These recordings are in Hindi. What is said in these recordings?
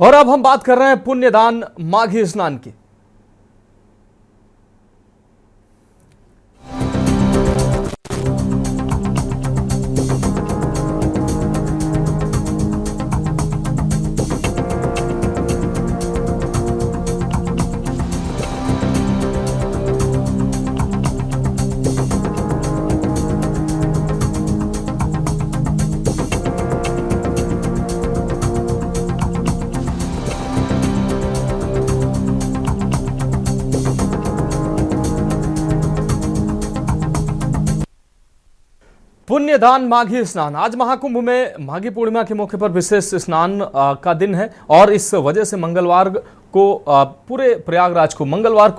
और अब हम बात कर रहे हैं पुण्यदान माघी स्नान की। पुण्यदान माघी स्नान। आज महाकुंभ में माघी पूर्णिमा के मौके पर विशेष स्नान का दिन है और इस वजह से मंगलवार को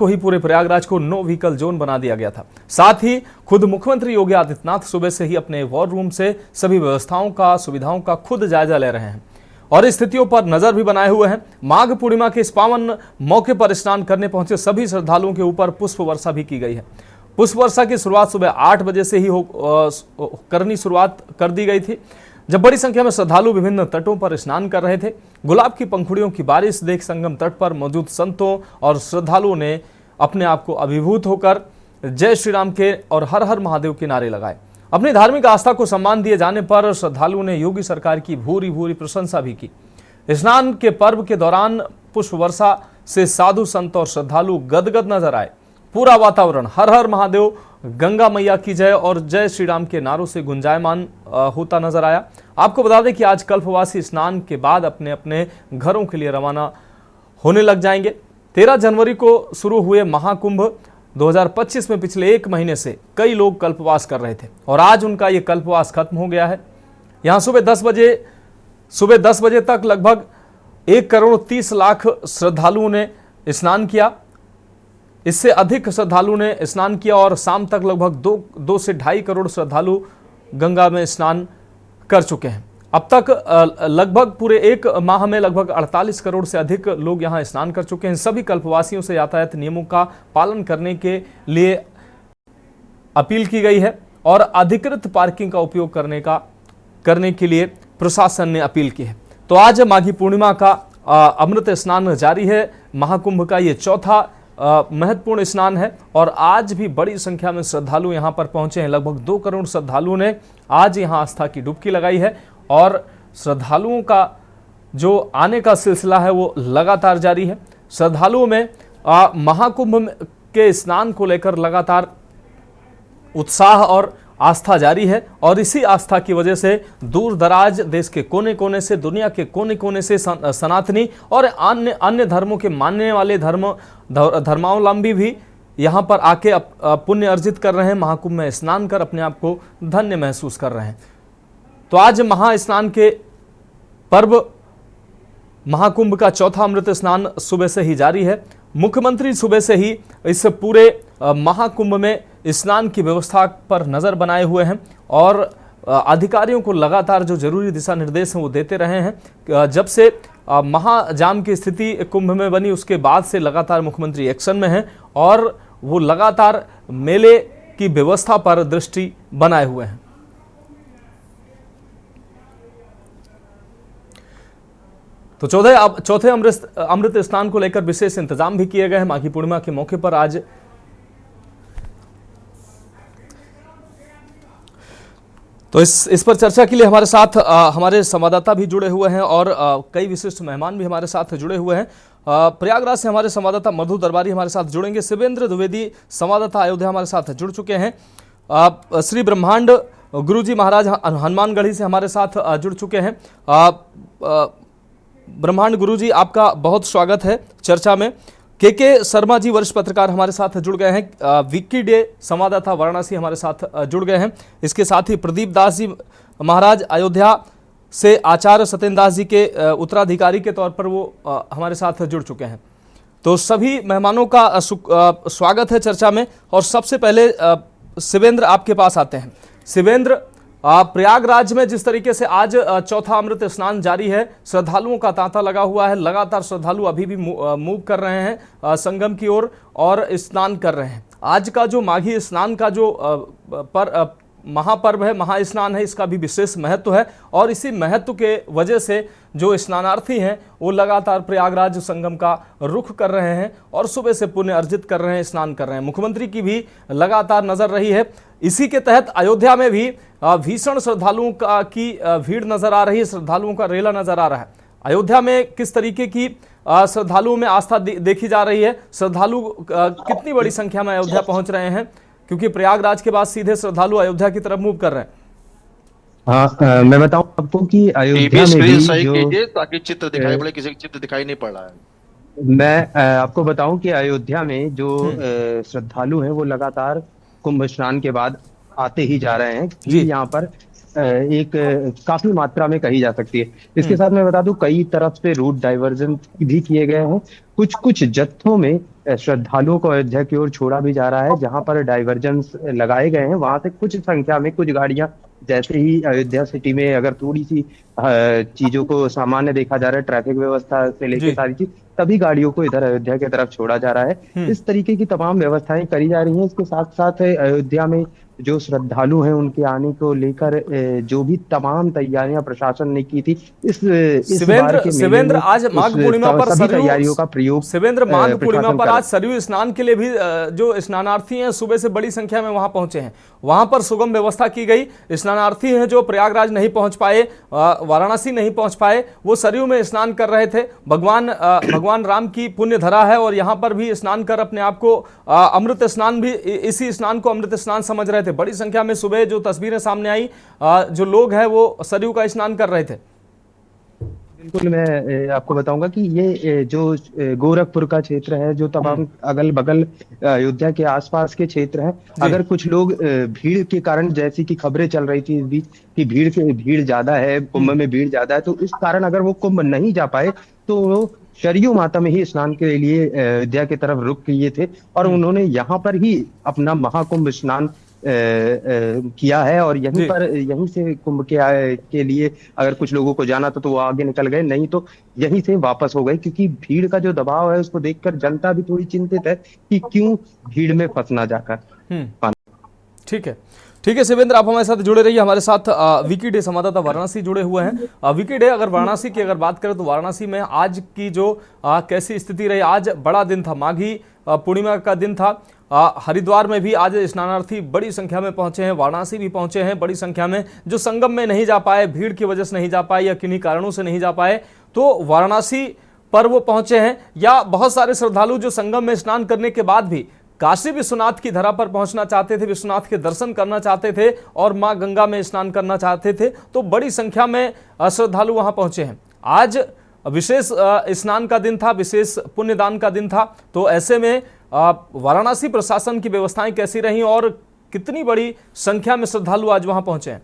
ही पूरे प्रयागराज को नो व्हीकल जोन बना दिया गया था। साथ ही खुद मुख्यमंत्री योगी आदित्यनाथ सुबह से ही अपने वॉर रूम से सभी सुविधाओं का खुद जायजा ले रहे हैं और स्थितियों पर नजर भी बनाए हुए हैं। माघ पूर्णिमा के इस पावन मौके पर स्नान करने पहुंचे सभी श्रद्धालुओं के ऊपर पुष्प वर्षा भी की गई है। पुष्प वर्षा की शुरुआत सुबह 8 बजे से ही करनी शुरुआत कर दी गई थी, जब बड़ी संख्या में श्रद्धालु विभिन्न तटों पर स्नान कर रहे थे। गुलाब की पंखुड़ियों की बारिश देख संगम तट पर मौजूद संतों और श्रद्धालुओं ने अपने आप को अभिभूत होकर जय श्री राम के और हर हर महादेव के नारे लगाए। अपनी धार्मिक आस्था को सम्मान दिए जाने पर श्रद्धालुओं ने योगी सरकार की भूरी भूरी प्रशंसा भी की। स्नान के पर्व के दौरान पुष्प वर्षा से साधु संत और श्रद्धालु गदगद नजर आए। पूरा वातावरण हर हर महादेव, गंगा मैया की जय और जय श्री राम के नारों से गुंजायमान होता नजर आया। आपको बता दें कि आज कल्पवासी स्नान के बाद अपने अपने घरों के लिए रवाना होने लग जाएंगे। 13 जनवरी को शुरू हुए महाकुंभ 2025 में पिछले 1 महीने से कई लोग कल्पवास कर रहे थे और आज उनका ये कल्पवास खत्म हो गया है। यहाँ सुबह 10 बजे तक लगभग 1,30,00,000 श्रद्धालुओं ने स्नान किया। इससे अधिक श्रद्धालुओं ने स्नान किया और शाम तक लगभग 2 से 2.5 करोड़ श्रद्धालु गंगा में स्नान कर चुके हैं। अब तक लगभग पूरे 1 माह में लगभग 48 करोड़ से अधिक लोग यहां स्नान कर चुके हैं। सभी कल्पवासियों से यातायात नियमों का पालन करने के लिए अपील की गई है और अधिकृत पार्किंग का उपयोग करने के लिए प्रशासन ने अपील की है। तो आज माघी पूर्णिमा का अमृत स्नान जारी है। महाकुंभ का ये चौथा महत्वपूर्ण स्नान है और आज भी बड़ी संख्या में श्रद्धालु यहां पर पहुंचे हैं। लगभग 2 करोड़ श्रद्धालुओं ने आज यहां आस्था की डुबकी लगाई है और श्रद्धालुओं का जो आने का सिलसिला है वो लगातार जारी है। श्रद्धालुओं में महाकुंभ के स्नान को लेकर लगातार उत्साह और आस्था जारी है और इसी आस्था की वजह से दूर दराज देश के कोने कोने से, दुनिया के कोने कोने से सनातनी और अन्य धर्मों के मानने वाले धर्मावलंबी भी यहाँ पर आके पुण्य अर्जित कर रहे हैं। महाकुंभ में स्नान कर अपने आप को धन्य महसूस कर रहे हैं। तो आज महास्नान के पर्व महाकुंभ का चौथा अमृत स्नान सुबह से ही जारी है। मुख्यमंत्री सुबह से ही इस पूरे महाकुंभ में स्नान की व्यवस्था पर नजर बनाए हुए हैं और अधिकारियों को लगातार जो जरूरी दिशा निर्देश हैं वो देते रहे हैं। जब से महाजाम की स्थिति कुंभ में बनी उसके बाद से लगातार मुख्यमंत्री एक्शन में हैं और वो लगातार मेले की व्यवस्था पर दृष्टि बनाए हुए हैं। तो चौथे अमृत स्नान को लेकर विशेष इंतजाम भी किए गए हैं। माघी पूर्णिमा के मौके पर आज तो इस पर चर्चा के लिए हमारे साथ हमारे संवाददाता भी जुड़े हुए हैं और कई विशिष्ट मेहमान भी हमारे साथ जुड़े हुए हैं। प्रयागराज से हमारे संवाददाता मधु दरबारी हमारे साथ जुड़ेंगे। शिवेंद्र द्विवेदी संवाददाता अयोध्या हमारे साथ जुड़ चुके हैं। श्री ब्रह्मांड गुरुजी महाराज हनुमानगढ़ी से हमारे साथ जुड़ चुके हैं। ब्रह्मांड गुरुजी, आपका बहुत स्वागत है चर्चा में। के शर्मा जी वरिष्ठ पत्रकार हमारे साथ जुड़ गए हैं। विक्की डे संवाददाता वाराणसी हमारे साथ जुड़ गए हैं। इसके साथ ही प्रदीप दास जी महाराज अयोध्या से आचार्य सत्येंद्र दास जी के उत्तराधिकारी के तौर पर वो हमारे साथ जुड़ चुके हैं। तो सभी मेहमानों का स्वागत है चर्चा में और सबसे पहले शिवेंद्र आपके पास आते हैं। शिवेंद्र, प्रयागराज में जिस तरीके से आज चौथा अमृत स्नान जारी है, श्रद्धालुओं का तांता लगा हुआ है। लगातार श्रद्धालु अभी भी मूव कर रहे हैं संगम की ओर और स्नान कर रहे हैं। आज का जो माघी स्नान का जो महापर्व है, महास्नान है, इसका भी विशेष महत्व है। और इसी महत्व के वजह से जो स्नानार्थी हैं वो लगातार प्रयागराज संगम का रुख कर रहे हैं और सुबह से पुण्य अर्जित कर रहे हैं, स्नान कर रहे हैं। मुख्यमंत्री की भी लगातार नजर रही है। इसी के तहत अयोध्या में भी भीषण श्रद्धालुओं की भीड़ नजर आ रही है, श्रद्धालुओं का रेला नजर आ रहा है। अयोध्या में किस तरीके की श्रद्धालुओं में आस्था देखी जा रही है? श्रद्धालु कितनी बड़ी संख्या में अयोध्या पहुंच रहे हैं, क्योंकि प्रयागराज के बाद सीधे श्रद्धालु अयोध्या की तरफ मूव कर रहे हैं? हाँ, मैं बताऊं आपको कि अयोध्या में भी जो ताकि चित्र दिखाई पड़े, किसी चित्र दिखाई नहीं पड़ रहा है। मैं आपको बताऊं कि अयोध्या में जो श्रद्धालु हैं वो लगातार कुंभ स्नान के बाद आते ही जा रहे हैं कि यहाँ पर एक काफी मात्रा में कही जा सकती है। इसके साथ मैं बता दूं कई तरफ से रूट डाइवर्जन भी किए गए हैं। कुछ कुछ जत्थों में श्रद्धालुओं को अयोध्या की ओर छोड़ा भी जा रहा है। जहां पर डाइवर्जन लगाए गए हैं वहां से कुछ संख्या में कुछ गाड़ियां जैसे ही अयोध्या सिटी में अगर थोड़ी सी चीजों को सामान्य देखा जा रहा है, ट्रैफिक व्यवस्था से लेकर सारी चीज, तभी गाड़ियों को इधर अयोध्या की तरफ छोड़ा जा रहा है। इस तरीके की तमाम व्यवस्थाएं करी जा रही हैं। इसके साथ साथ अयोध्या में जो श्रद्धालु हैं उनके आने को लेकर जो भी तमाम तैयारियां प्रशासन ने की थी, इस बार के शिवेंद्र आज माघ पूर्णिमा पर सभी तैयारियों का प्रयोग शिवेंद्र माघ पूर्णिमा पर आज सरयू स्नान के लिए भी जो स्नानार्थी हैं सुबह से बड़ी संख्या में वहां पहुंचे हैं। वहां पर सुगम व्यवस्था की गई। स्नानार्थी हैं जो प्रयागराज नहीं पहुंच पाए, वाराणसी नहीं पहुंच पाए, वो सरयू में स्नान कर रहे थे। भगवान राम की पुण्य धरा है और यहाँ पर भी स्नान कर अपने आप को अमृत स्नान भी, इसी स्नान को अमृत स्नान समझ रहे थे। बड़ी संख्या में सुबह जो तस्वीरें सामने आई, जो लोग हैं वो सरयू का स्नान कर रहे थे। बिल्कुल, मैं आपको बताऊंगा कि ये जो गोरखपुर का क्षेत्र है, जो तमाम अगल बगल अयोध्या के आसपास के क्षेत्र हैं, अगर कुछ लोग भीड़ के कारण, जैसी कि खबरें चल रही थी इस बीच कि भीड़ ज्यादा है, कुंभ में भीड़ ज्यादा है, तो इस कारण अगर वो कुंभ नहीं जा पाए तो वो सरयू माता में ही स्नान के लिए अयोध्या की तरफ रुख किए थे और उन्होंने यहाँ पर ही अपना महाकुंभ स्नान किया है। और यहीं से कुंभ के लिए अगर कुछ लोगों को जाना था तो वो आगे निकल गए, नहीं तो यहीं से वापस हो गए, क्योंकि भीड़ का जो दबाव है उसको देखकर जनता भी थोड़ी चिंतित है कि क्यों भीड़ में फंसना जाकर। ठीक है शिवेंद्र, आप हमारे साथ जुड़े रहिए। हमारे साथ वीकी डे संवाददाता वाराणसी जुड़े हुए हैं। वीकी डे, अगर वाराणसी की अगर बात करें तो वाराणसी में आज की जो कैसी स्थिति रही? आज बड़ा दिन था, माघी पूर्णिमा का दिन था। हरिद्वार में भी आज स्नानार्थी बड़ी संख्या में पहुंचे हैं, वाराणसी भी पहुंचे हैं बड़ी संख्या में। जो संगम में नहीं जा पाए, भीड़ की वजह से नहीं जा पाए या किन्हीं कारणों से नहीं जा पाए, तो वाराणसी पर वो पहुंचे हैं। या बहुत सारे श्रद्धालु जो संगम में स्नान करने के बाद भी काशी विश्वनाथ की धरा पर पहुंचना चाहते थे, विश्वनाथ के दर्शन करना चाहते थे और मां गंगा में स्नान करना चाहते थे, तो बड़ी संख्या में श्रद्धालु वहां पहुंचे हैं। आज विशेष स्नान का दिन था, विशेष पुण्यदान का दिन था। तो ऐसे में वाराणसी प्रशासन की व्यवस्थाएं कैसी रही और कितनी बड़ी संख्या में श्रद्धालु आज वहां पहुंचे हैं?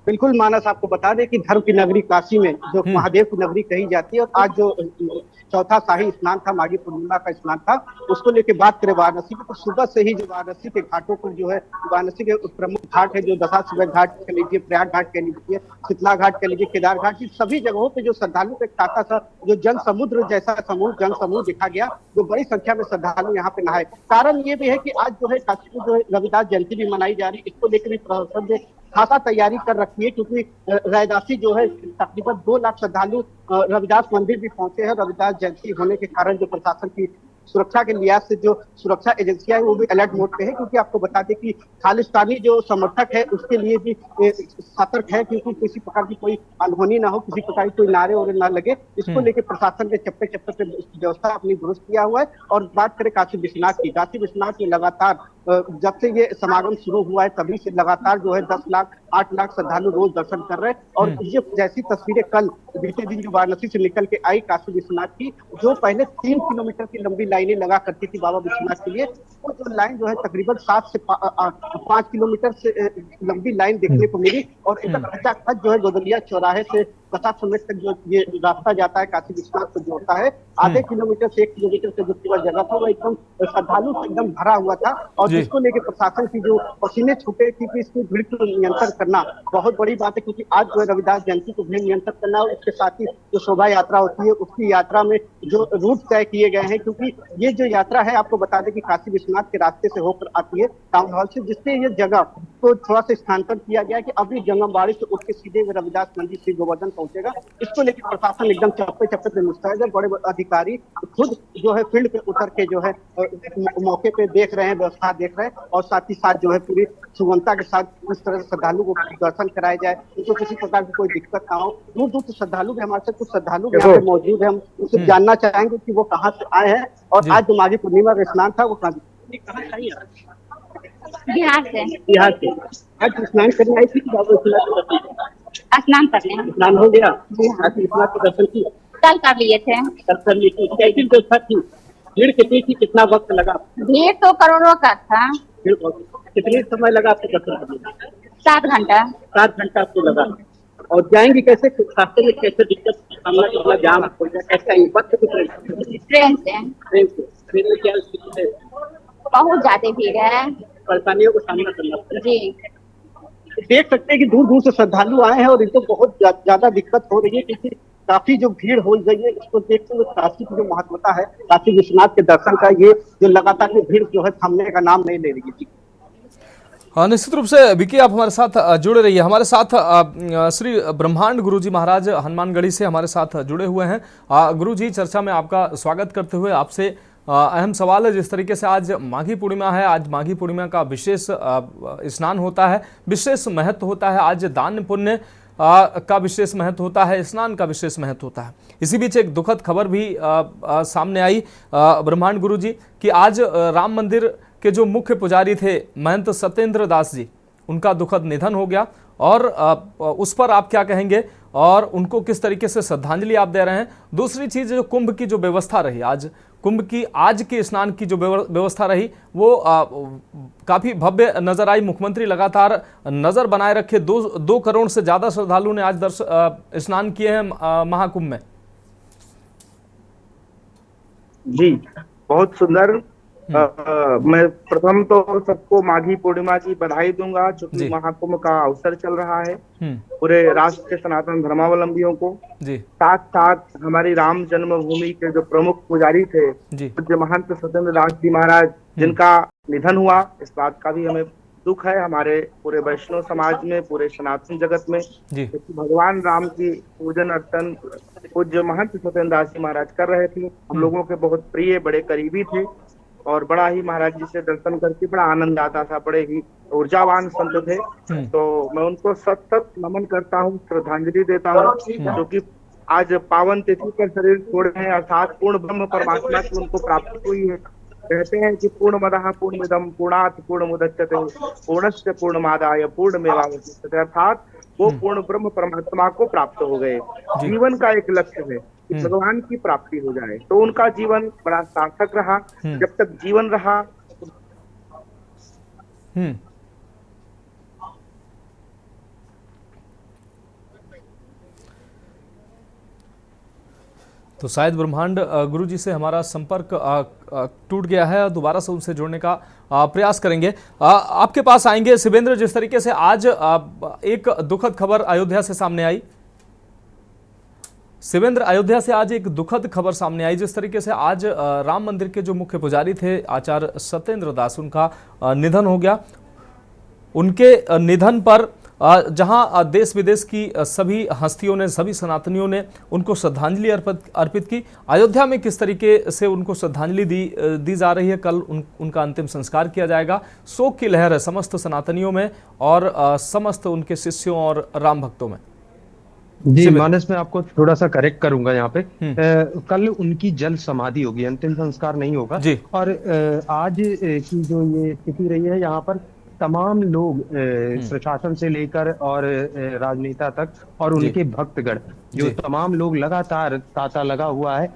बिल्कुल मानस, आपको बता दें कि धर्म की नगरी काशी में जो महादेव की नगरी कही जाती है, और आज जो चौथा शाही स्नान था, माघी पूर्णिमा का स्नान था, उसको लेके बात करें वाराणसी में, तो सुबह से ही जो वाराणसी के घाटों पर जो है, वाराणसी के प्रमुख घाट है जो दशाश्वमेध घाट कह लीजिए, प्रयाग घाट कह लीजिए, शीतला घाट कह लीजिए, केदार घाट, सभी जगहों पे जो श्रद्धालु का एक ताता सा जो जन समुद्र जैसा जन समूह दिखा गया, जो बड़ी संख्या में श्रद्धालु यहाँ पे नहाए। कारण ये भी है कि आज जो है काशी में जो है रविदास जयंती भी मनाई जा रही है, इसको लेकर भी प्रशासन ने खासा तैयारी कर रखी है, क्योंकि रैदासी जो है तकरीबन 2 लाख श्रद्धालु रविदास मंदिर भी पहुंचे हैं। रविदास जयंती होने के कारण जो प्रशासन की सुरक्षा के लिहाज से जो सुरक्षा एजेंसियां हैं वो भी अलर्ट मोड पे है, क्योंकि आपको बता दें कि खालिस्तानी जो समर्थक है उसके लिए भी सतर्क है, क्योंकि किसी प्रकार की कोई अनहोनी ना हो, किसी प्रकार की कोई नारे और ना लगे। इसको लेकर प्रशासन ने चप्पे चप्पे पे व्यवस्था अपनी दुरुस्त किया हुआ है। और बात करें काशी विश्वनाथ की, काशी विश्वनाथ में लगातार जब से ये समागम शुरू हुआ है तभी से लगातार जो है 10 लाख 8 लाख श्रद्धालु रोज दर्शन कर रहे हैं। और ये जैसी तस्वीरें कल बीते दिन जो वाराणसी से निकल के आई काशी विश्वनाथ की, जो पहले 3 किलोमीटर की लंबी लाइनें लगा करती थी बाबा विश्वनाथ के लिए, वो जो लाइन जो है तकरीबन 7 से 5 किलोमीटर से लंबी लाइन देखने को मिली। और खच जो है गोदलिया चौराहे से दशाश्वमेध तक जो ये रास्ता जाता है काशी विश्वनाथ को जोड़ता है, आधे किलोमीटर से 1 किलोमीटर से जो पूरा जगह था वो एकदम श्रद्धालु से एकदम भरा हुआ था। और जिसको लेके प्रशासन की जो पसीने छूटे, क्योंकि इसकी भीड़ को नियंत्रण करना बहुत बड़ी बात है, क्योंकि आज जो है रविदास जयंती को भीड़ नियंत्रण करना, उसके साथ ही जो शोभा यात्रा होती है उसकी यात्रा में जो रूट तय किए गए हैं, क्योंकि ये जो यात्रा है आपको बता दें कि काशी विश्वनाथ के रास्ते से होकर आती है टाउन हॉल से, जिससे ये जगह को थोड़ा सा स्थानांतरण किया गया कि अभी जंगमबाड़ी से उठ के सीधे रविदास मंदिर श्री गोवर्धन पहुंचेगा। इसको लेकर प्रशासन एकदम चप्पे चप्पे पे मुस्तैद है। बड़े अधिकारी खुद जो है फील्ड पे उतर के जो है मौके पे देख रहे हैं, व्यवस्था देख रहे हैं, और साथ ही साथ जो है पूरी सुगमता के साथ इस तरह से श्रद्धालु को दर्शन कराए जाए, उनको किसी प्रकार की कोई दिक्कत ना हो। दूर दूर से श्रद्धालु भी, हमारे साथ कुछ श्रद्धालु भी यहाँ पे मौजूद है, हम उनसे जानना चाहेंगे कि वो कहाँ से आए हैं और आज जो माघी पूर्णिमा का स्नान था वो कहाँ से? बिहार से। बिहार से। आज स्नान करने आई थी कि बाबा स्नान करने? स्नान हो गया? आज विश्वनाथ के दर्शन किए? कल कर लिए थे। कल कर लिए थे। कैसी व्यवस्था थी? भीड़ कितनी थी? कितना वक्त लगा? भीड़ तो करोड़ों का था। कितने समय लगा आपको दर्शन करने? 7 घंटा। 7 घंटा आपको लगा। और जाएंगे कैसे? रास्ते में कैसे दिक्कत सामना करना, जाम हो जाए कैसे आएंगे? बस से ट्रेन से। ट्रेन में क्या स्थिति है? बहुत ज्यादा भीड़ है, परेशानियों का सामना करना पड़ेगा। जी। देख सकते हैं कि दूर दूर से श्रद्धालु आए हैं और इनको बहुत ज्यादा दिक्कत हो रही है, क्योंकि काफी जो भीड़ हो गई है। इसको देखते हुए काशी की जो महत्वता है, काशी विश्वनाथ के दर्शन का, ये जो लगातार भीड़ जो है थमने का नाम नहीं ले रही है। हाँ, निश्चित रूप से विकी आप हमारे साथ जुड़े रहिए। हमारे साथ श्री ब्रह्मांड गुरुजी महाराज हनुमानगढ़ी से हमारे साथ जुड़े हुए हैं। गुरुजी, चर्चा में आपका स्वागत करते हुए आपसे अहम सवाल है, जिस तरीके से आज माघी पूर्णिमा है, आज माघी पूर्णिमा का विशेष स्नान होता है, विशेष महत्व होता है, आज दान पुण्य का विशेष महत्व होता है, स्नान का विशेष महत्व होता है। इसी बीच एक दुखद खबर भी सामने आई ब्रह्मांड गुरुजी कि आज राम मंदिर के जो मुख्य पुजारी थे महंत सत्येंद्र दास जी, उनका दुखद निधन हो गया। और उस पर आप क्या कहेंगे और उनको किस तरीके से श्रद्धांजलि आप दे रहे हैं? दूसरी चीज, जो कुंभ की जो व्यवस्था रही, आज कुंभ की आज के स्नान की जो व्यवस्था रही वो काफी भव्य नजर आई। मुख्यमंत्री लगातार नजर बनाए रखे। 2 करोड़ से ज्यादा श्रद्धालुओं ने आज स्नान किए हैं महाकुंभ में। जी, बहुत सुंदर। मैं प्रथम तो सबको माघी पूर्णिमा की बधाई दूंगा, क्योंकि महाकुंभ का अवसर चल रहा है। पूरे राष्ट्र के सनातन धर्मावलंबियों को, साथ साथ हमारी राम जन्मभूमि के जो प्रमुख पुजारी थे पूज्य महंत सत्येंद्र दास जी महाराज, जिनका निधन हुआ, इस बात का भी हमें दुख है, हमारे पूरे वैष्णव समाज में, पूरे सनातन जगत में। भगवान राम की पूजन अर्चन पूज्य महंत सत्येंद्र दास जी महाराज कर रहे थे। हम लोगों के बहुत प्रिय, बड़े करीबी थे और बड़ा ही महाराज जी से दर्शन करके बड़ा आनंद आता था। बड़े ही ऊर्जावान संत थे। तो मैं उनको सत सत नमन करता हूँ, श्रद्धांजलि देता हूँ, क्योंकि आज पावन तिथि पर शरीर छोड़े हैं, अर्थात पूर्ण ब्रह्म परमात्मा की उनको प्राप्ति हुई है। कहते हैं कि पूर्णमदः पूर्णमिदं पूर्णात् पूर्णमुदच्यते पूर्णस्य पूर्णमादाय पूर्णमेवावशिष्यते, अर्थात वो पूर्ण ब्रह्म परमात्मा को प्राप्त हो गए। जीवन का एक लक्ष्य है कि भगवान की प्राप्ति हो जाए, तो उनका जीवन बड़ा सार्थक रहा। जब तक जीवन रहा तो शायद ब्रह्मांड गुरुजी से हमारा संपर्क टूट गया है। दोबारा से उनसे जोड़ने का प्रयास करेंगे। आपके पास आएंगे शिवेंद्र। जिस तरीके से आज एक दुखद खबर अयोध्या से सामने आई, शिवेंद्र, अयोध्या से आज एक दुखद खबर सामने आई। जिस तरीके से आज राम मंदिर के जो मुख्य पुजारी थे आचार्य सत्येंद्र दास, उनका निधन हो गया। उनके निधन पर जहां देश विदेश की सभी हस्तियों ने, सभी सनातनियों ने उनको श्रद्धांजलि अर्पित की, अयोध्या में किस तरीके से उनको श्रद्धांजलि दी जा रही है। कल उनका अंतिम संस्कार किया जाएगा। शोक की लहर है समस्त सनातनियों में और समस्त उनके शिष्यों और राम भक्तों में। जी मानस, मैं आपको थोड़ा सा करेक्ट करूंगा यहाँ पे। कल उनकी जल समाधि होगी, अंतिम संस्कार नहीं होगा। और आज की जो ये स्थिति रही है यहाँ पर तमाम लोग प्रशासन से लेकर और राजनेता तक और उनके भक्तगण जो तमाम लोग लगातार तांता लगा हुआ है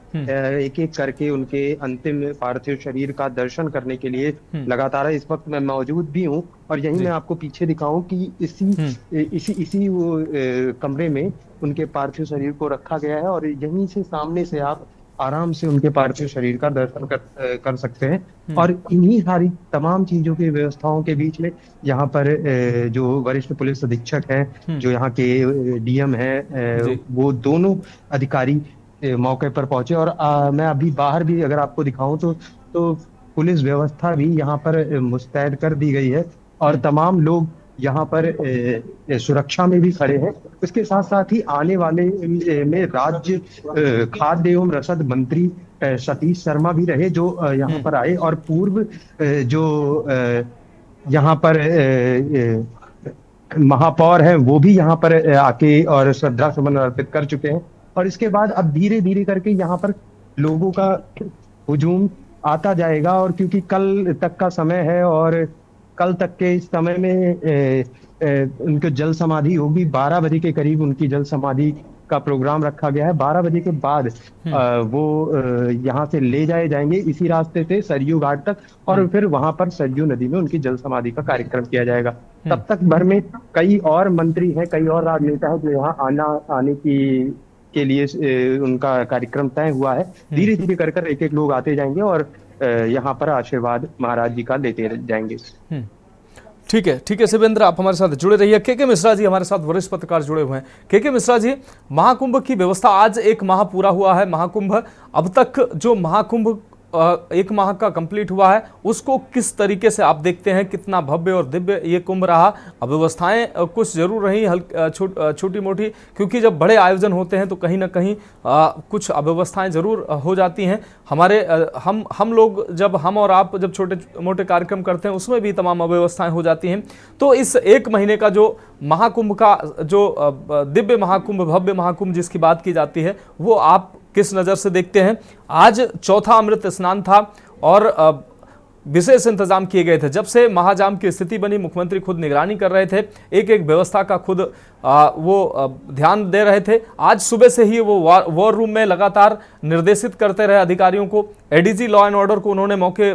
एक एक करके उनके अंतिम पार्थिव शरीर का दर्शन करने के लिए लगातार इस वक्त मैं मौजूद भी हूँ। और यही मैं आपको पीछे दिखाऊं कि इसी वो कमरे में उनके पार्थिव शरीर को रखा गया है और यहीं से सामने से आप आराम से उनके पार्थिव शरीर का दर्शन कर सकते हैं। और इन्हीं सारी तमाम चीजों की व्यवस्थाओं के बीच में यहाँ पर जो वरिष्ठ पुलिस अधीक्षक हैं, जो यहाँ के डीएम हैं, वो दोनों अधिकारी मौके पर पहुंचे। और मैं अभी बाहर भी अगर आपको दिखाऊं तो पुलिस व्यवस्था भी यहाँ पर मुस्तैद कर दी गई है और तमाम लोग यहाँ पर सुरक्षा में भी खड़े हैं। इसके साथ साथ ही आने वाले में राज्य खाद्य एवं रसद मंत्री सतीश शर्मा भी रहे जो यहाँ पर आए और पूर्व जो यहाँ पर महापौर हैं वो भी यहाँ पर आके और श्रद्धा सुमन अर्पित कर चुके हैं। और इसके बाद अब धीरे धीरे करके यहाँ पर लोगों का हुजूम आता जाएगा। और क्योंकि कल तक का समय है और कल तक के इस समय में उनको जल समाधि होगी। 12 बजे के करीब उनकी जल समाधि का प्रोग्राम रखा गया है। 12 बजे के बाद वो यहाँ से ले जाए जाएंगे इसी रास्ते से सरयू घाट तक और फिर वहां पर सरयू नदी में उनकी जल समाधि का कार्यक्रम किया जाएगा। तब तक भर में कई और मंत्री हैं, कई और राजनेता हैं जो यहाँ आने के लिए उनका कार्यक्रम तय हुआ है। धीरे धीरे कर एक एक लोग आते जाएंगे और यहाँ पर आशीर्वाद महाराज जी का लेते जाएंगे। ठीक है शिवेंद्र, आप हमारे साथ जुड़े रहिए। के मिश्रा जी हमारे साथ वरिष्ठ पत्रकार जुड़े हुए हैं। के मिश्रा जी, महाकुंभ की व्यवस्था, आज एक माह पूरा हुआ है महाकुंभ, अब तक जो महाकुंभ एक माह का कंप्लीट हुआ है उसको किस तरीके से आप देखते हैं? कितना भव्य और दिव्य ये कुंभ रहा? अव्यवस्थाएं कुछ जरूर रही छोटी मोटी, क्योंकि जब बड़े आयोजन होते हैं तो कहीं ना कहीं कुछ अव्यवस्थाएं जरूर हो जाती हैं। हमारे हम लोग जब हम और आप जब छोटे मोटे कार्यक्रम करते हैं उसमें भी तमाम अव्यवस्थाएं हो जाती हैं। तो इस एक महीने का जो महाकुंभ का जो दिव्य महाकुंभ, भव्य महाकुंभ जिसकी बात की जाती है, वो आप किस नज़र से देखते हैं? आज चौथा अमृत स्नान था और विशेष इंतजाम किए गए थे। जब से महाजाम की स्थिति बनी, मुख्यमंत्री खुद निगरानी कर रहे थे, एक एक व्यवस्था का खुद वो ध्यान दे रहे थे। आज सुबह से ही वो वॉर रूम में लगातार निर्देशित करते रहे अधिकारियों को। एडीजी लॉ एंड ऑर्डर को उन्होंने मौके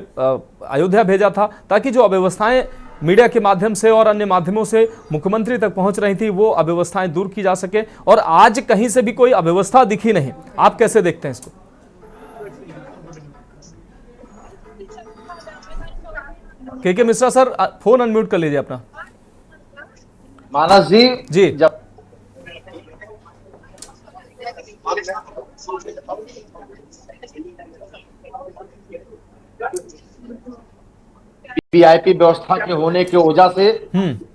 अयोध्या भेजा था ताकि जो अव्यवस्थाएं मीडिया के माध्यम से और अन्य माध्यमों से मुख्यमंत्री तक पहुंच रही थी वो अव्यवस्थाएं दूर की जा सके। और आज कहीं से भी कोई अव्यवस्था दिखी नहीं। आप कैसे देखते हैं इसको? के मिश्रा सर, फोन अनम्यूट कर लीजिए अपना। मानस जी जब वीवीआईपी व्यवस्था के होने की वजह से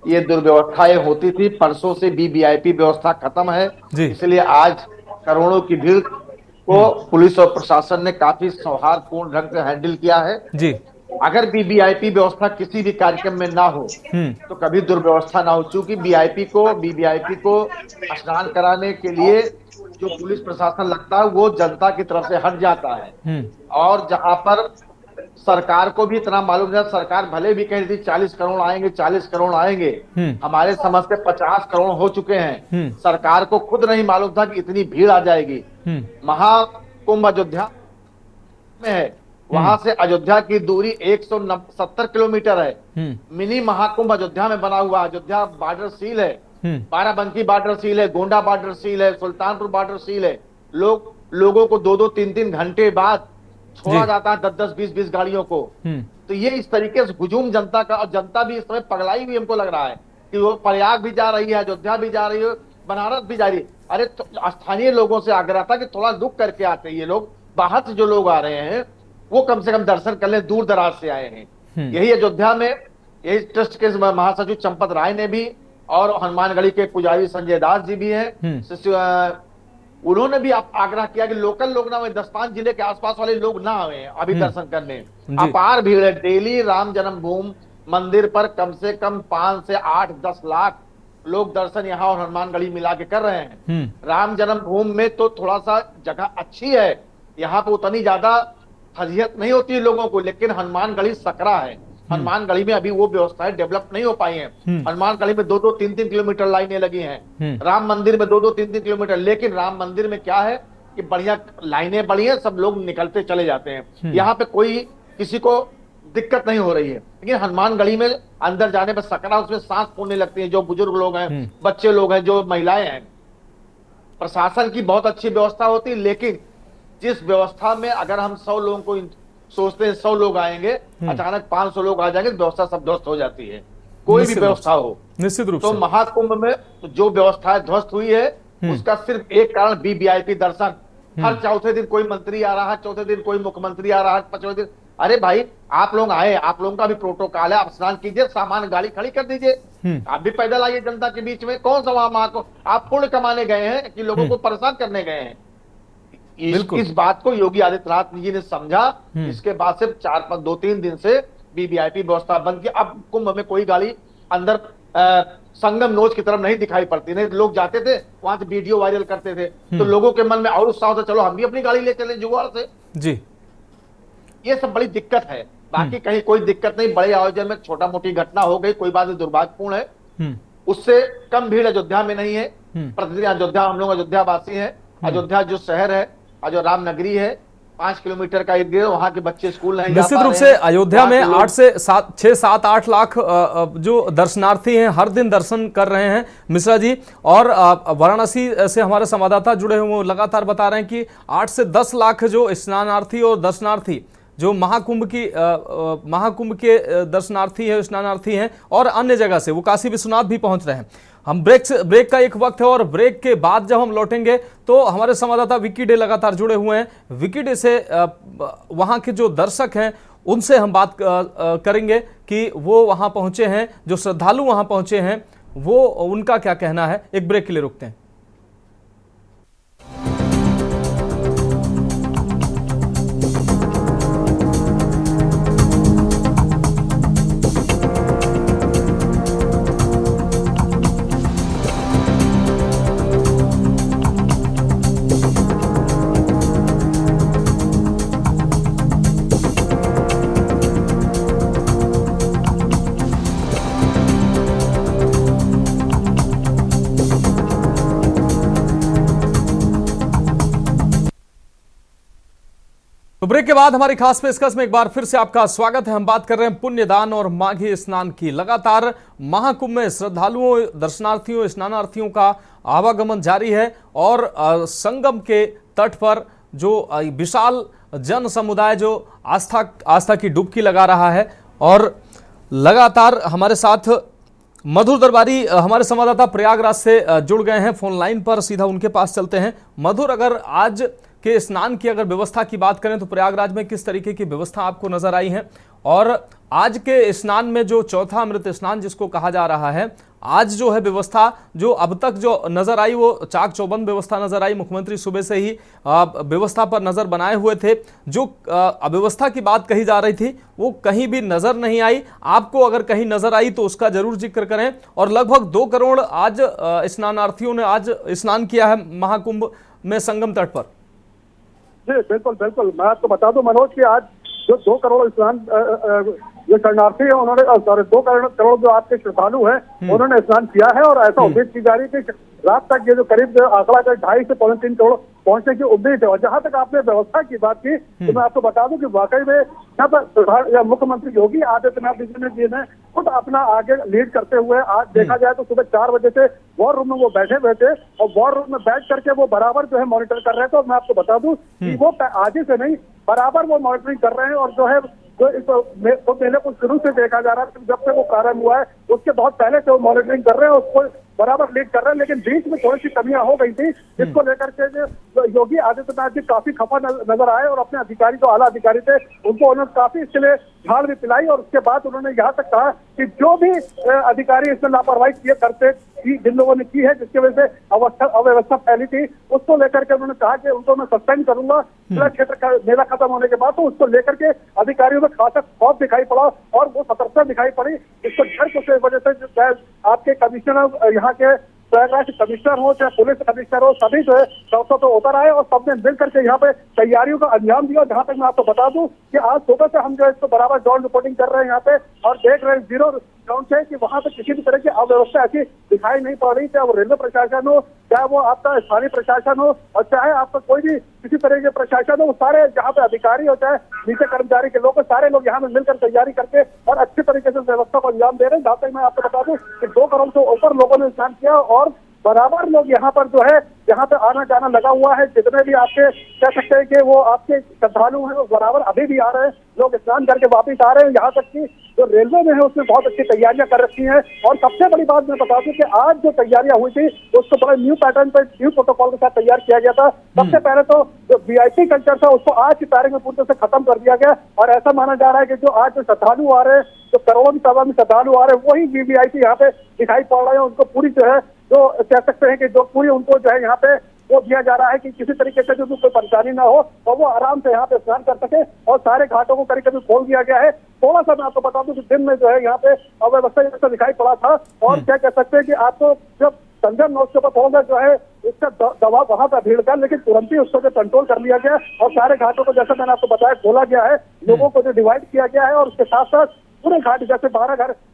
ये दुर्व्यवस्थाएं होती थी। परसों से वीवीआईपी व्यवस्था खत्म है, इसलिए आज करोड़ों की भीड़ को पुलिस और प्रशासन ने काफी सौहार्दपूर्ण ढंग से हैंडल किया है जी। अगर वीवीआईपी व्यवस्था किसी भी कार्यक्रम में ना हो तो कभी दुर्व्यवस्था ना हो, क्योंकि वीवीआईपी को स्नान कराने के लिए जो पुलिस प्रशासन लगता है वो जनता की तरफ से हट जाता है। और जहां पर सरकार को भी इतना मालूम है, सरकार भले भी कह रही थी 40 करोड़ आएंगे 40 करोड़ आएंगे, हमारे समझ से 50 करोड़ हो चुके हैं। सरकार को खुद नहीं मालूम था कि इतनी भीड़ आ जाएगी। महाकुंभ अयोध्या में है, वहां से अयोध्या की दूरी 170 किलोमीटर है। मिनी महाकुंभ अयोध्या में बना हुआ। अयोध्या बॉर्डर सील है, बाराबंकी बॉर्डर सील है, गोंडा बॉर्डर सील है, सुल्तानपुर बॉर्डर सील है। लोगों को 2-2, 3-3 घंटे बाद छोड़ा जाता है 10-10, 20-20 गाड़ियों को। तो ये इस तरीके से हुजूम जनता का, और जनता भी इस समय पगलाई हुई हमको लग रहा है कि वो प्रयाग भी जा रही है, अयोध्या भी जा रही है, बनारस भी जा रही है। अरे तो स्थानीय लोगों से आग्रह था कि थोड़ा रुक करके आते हैं ये लोग, बाहर से जो लोग आ रहे हैं वो कम से कम दर्शन कर ले, दूर दराज से आए हैं। यही अयोध्या में यही ट्रस्ट के महासचिव चंपत राय ने भी और हनुमानगढ़ी के पुजारी संजय दास जी भी हैं, उन्होंने भी आग्रह किया कि लोकल लोग ना, 10-5 जिले के आसपास वाले लोग ना आए अभी दर्शन करने। अपार भीड़ है। डेली राम जन्मभूमि मंदिर पर कम से कम 5 से 8-10 लाख लोग दर्शन यहाँ और हनुमानगढ़ी मिला के कर रहे हैं। राम जन्मभूमि में तो थोड़ा सा जगह अच्छी है, यहाँ पे उतनी ज्यादा फजीहत नहीं होती है लोगों को, लेकिन हनुमानगढ़ी सकरा है। हनुमानगढ़ी में अभी वो व्यवस्थाएं डेवलप नहीं हो पाई हैं। हनुमानगढ़ी में 2-2, 3-3 किलोमीटर लाइनें लगी हैं। राम मंदिर में 2-2, 3-3 किलोमीटर, लेकिन राम मंदिर में क्या है कि बढ़िया लाइनें बड़ी हैं, सब लोग निकलते चले जाते हैं। यहाँ पे कोई किसी को दिक्कत नहीं हो रही है। लेकिन हनुमानगढ़ी में अंदर जाने पर सकरा, उसमें सांस फूलने लगती है। जो बुजुर्ग लोग हैं, बच्चे लोग हैं, जो महिलाएं हैं, प्रशासन की बहुत अच्छी व्यवस्था होती है, लेकिन जिस व्यवस्था में अगर हम 100 लोगों को सोचते हैं 100 लोग आएंगे, अचानक 500 लोग आ जाएंगे, व्यवस्था सब ध्वस्त हो जाती है। कोई भी व्यवस्था हो, निश्चित रूप तो से महाकुंभ में जो व्यवस्था ध्वस्त हुई है उसका सिर्फ एक कारण वीवीआईपी दर्शन। हर चौथे दिन कोई मंत्री आ रहा है, चौथे दिन कोई मुख्यमंत्री आ रहा है, 5वें दिन। अरे भाई, आप लोग आए, आप लोगों का भी प्रोटोकॉल है, आप स्नान कीजिए, सामान गाड़ी खड़ी कर दीजिए, आप भी पैदल आइए जनता के बीच में। कौन सा वहां को आप पुण्य कमाने गए हैं कि लोगों को परेशान करने गए हैं? इस बात को योगी आदित्यनाथ जी ने समझा। इसके बाद से 2-3 दिन से वीवीआईपी व्यवस्था बंद की। अब कुंभ में कोई गाड़ी अंदर संगम नोच की तरफ नहीं दिखाई पड़ती। नहीं, लोग जाते थे वहां से वीडियो वायरल करते थे, तो लोगों के मन में और उत्साह होता, चलो हम भी अपनी गाड़ी ले चले जुगाड़ से जी। ये सब बड़ी दिक्कत है। बाकी कहीं कोई दिक्कत नहीं। बड़े आयोजन में छोटा मोटी घटना हो गई, कोई बात नहीं, दुर्भाग्यपूर्ण है। उससे कम भीड़ अयोध्या में नहीं है। प्रतिदिन अयोध्या, हम लोग अयोध्या वासी हैं। अयोध्या जो शहर है, जो राम नगरी है, 5 किलोमीटर का इर्द गिर्द, वहां के बच्चे स्कूल नहीं जा पा रहे हैं। निश्चित रूप से अयोध्या में 6-7-8 लाख जो दर्शनार्थी हैं हर दिन दर्शन कर रहे हैं मिश्रा जी। और वाराणसी से हमारे संवाददाता जुड़े हुए, वो लगातार बता रहे हैं कि 8 से 10 लाख जो स्नानार्थी और दर्शनार्थी जो महाकुंभ के दर्शनार्थी हैं, स्नानार्थी हैं, और अन्य जगह से वो काशी विश्वनाथ भी पहुंच रहे हैं। हम ब्रेक का एक वक्त है, और ब्रेक के बाद जब हम लौटेंगे तो हमारे संवाददाता विकी डे लगातार जुड़े हुए हैं। विकी डे से वहां के जो दर्शक हैं उनसे हम बात करेंगे कि वो वहां पहुंचे हैं, जो श्रद्धालु वहां पहुंचे हैं, वो उनका क्या कहना है। एक ब्रेक के लिए रुकते हैं। तो ब्रेक के बाद हमारी खास पेशकश में एक बार फिर से आपका स्वागत है। हम बात कर रहे हैं पुण्यदान और माघी स्नान की। लगातार महाकुंभ में श्रद्धालुओं, दर्शनार्थियों, स्नानार्थियों का आवागमन जारी है, और संगम के तट पर जो विशाल जन समुदाय जो आस्था की डुबकी लगा रहा है। और लगातार हमारे साथ मधुर दरबारी हमारे संवाददाता प्रयागराज से जुड़ गए हैं फोन लाइन पर, सीधा उनके पास चलते हैं। मधुर, अगर आज के स्नान की अगर व्यवस्था की बात करें तो प्रयागराज में किस तरीके की व्यवस्था आपको नजर आई है? और आज के स्नान में जो चौथा अमृत स्नान जिसको कहा जा रहा है, आज जो है व्यवस्था जो अब तक जो नजर आई वो चाक चौबंद व्यवस्था नजर आई। मुख्यमंत्री सुबह से ही व्यवस्था पर नजर बनाए हुए थे। जो अव्यवस्था की बात कही जा रही थी वो कहीं भी नजर नहीं आई। आपको अगर कहीं नजर आई तो उसका जरूर जिक्र करें। और लगभग 2 करोड़ आज स्नानार्थियों ने आज स्नान किया है महाकुंभ में संगम तट पर। जी बिल्कुल बिल्कुल, मैं आपको बता दूं मनोज कि आज जो 2 करोड़ स्नान जो शरणार्थी है उन्होंने 2 करोड़ जो आपके श्रद्धालु हैं उन्होंने स्नान किया है। और ऐसा उम्मीद की जा रही है कि रात तक ये जो करीब आंकड़ा 2.5 से 3.25 करोड़ पहुंचने की उम्मीद है। और जहां तक आपने व्यवस्था की बात की तो मैं आपको बता दूं कि वाकई में यहाँ पर मुख्यमंत्री योगी आदित्यनाथ जी ने खुद अपना आगे लीड करते हुए, आज देखा जाए तो सुबह 4 बजे से वॉर रूम में वो बैठे हुए थे, और वॉर रूम में बैठ करके वो बराबर जो है मॉनिटर कर रहे थे। और मैं आपको बता दूं कि वो आज ही से नहीं, बराबर वो मॉनिटरिंग कर रहे हैं। और जो है तो मेले को शुरू से देखा जा रहा है, जब से वो प्रारंभ हुआ है उसके बहुत पहले से वो मॉनिटरिंग कर रहे हैं, उसको बराबर लीड कर रहे हैं। लेकिन बीच में थोड़ी सी कमियां हो गई थी, जिसको लेकर के जो योगी आदित्यनाथ जी काफी खफा नजर आए। और अपने अधिकारी जो आला अधिकारी थे उनको उन्होंने काफी इसके लिए झाड़ भी पिलाई। और उसके बाद उन्होंने यहाँ तक कहा कि जो भी अधिकारी इसमें लापरवाही किए करते जिन लोगों ने की है, जिसकी वजह से अव्यवस्था फैली थी, उसको लेकर के उन्होंने कहा कि उनको मैं सस्पेंड करूंगा जिला क्षेत्र का मेला खत्म होने के बाद। तो उसको लेकर के अधिकारियों में खासा खौफ दिखाई पड़ा और वो सतर्कता दिखाई पड़ी। इसको डर की वजह से आपके कमिश्नर यहाँ के प्रयागराज कमिश्नर हो चाहे पुलिस कमिश्नर हो, सभी जो है सड़कों पे उतर आए और सबने मिल करके यहाँ पे तैयारियों का अंजाम दिया। जहाँ तक मैं आपको बता दूं कि आज सुबह से हम जो है इसको बराबर ग्राउंड रिपोर्टिंग कर रहे हैं यहाँ पे और देख रहे हैं जीरो ग्राउंड से कि वहाँ पे किसी भी तरह की अव्यवस्था ऐसी दिखाई नहीं पड़ रही, चाहे वो रेलवे प्रशासन हो, चाहे वो आपका स्थानीय प्रशासन हो और चाहे आपका कोई भी किसी तरह के प्रशासन हो। सारे जहाँ पे अधिकारी हो चाहे नीचे कर्मचारी के लोग, सारे लोग यहाँ पे मिलकर तैयारी करके और अच्छे तरीके से व्यवस्था को अंजाम दे रहे हैं। जहाँ तक मैं आपको बता दूं कि 2 करोड़ से ऊपर लोगों ने स्नान किया और बराबर लोग यहाँ पर जो है यहाँ पे आना जाना लगा हुआ है। जितने भी आपके कह सकते हैं कि वो आपके श्रद्धालु हैं वो बराबर अभी भी आ रहे हैं, लोग स्नान करके वापिस आ रहे हैं। यहाँ तक कि जो रेलवे में है उसने बहुत अच्छी तैयारियां कर रखी हैं। और सबसे बड़ी बात मैं बता दूं कि आज जो तैयारियां हुई थी उसको बड़े न्यू पैटर्न पे न्यू प्रोटोकॉल के साथ तैयार किया गया था। सबसे पहले तो जो वीआईपी कल्चर था उसको आज की तारीख में पूरी तरह से खत्म कर दिया गया और ऐसा माना जा रहा है कि जो आज जो श्रद्धालु आ रहे हैं, जो करोड़ों की तादाद में श्रद्धालु आ रहे हैं, वही वीवीआईपी यहाँ पे दिखाई पड़ रहे हैं। उनको पूरी जो है जो कह सकते हैं कि जो पूरी उनको जो है यहाँ पे वो दिया जा रहा है कि किसी तरीके से जो कोई परेशानी ना हो और वो आराम से यहाँ पे स्नान कर सके। और सारे घाटों को करीब करीब खोल दिया गया है। थोड़ा सा मैं आपको बता दूं कि दिन में जो है यहाँ पे अव्यवस्था जैसा दिखाई पड़ा था और क्या कह सकते हैं कि आपको जब संजम नौक के ऊपर थोड़ा जो है इसका दबाव वहां पर भीड़ का, लेकिन तुरंत ही उसको जो कंट्रोल कर लिया गया और सारे घाटों को जैसा मैंने आपको बताया खोला गया है, लोगों को जो डिवाइड किया गया है और उसके साथ साथ पूरे घाट जैसे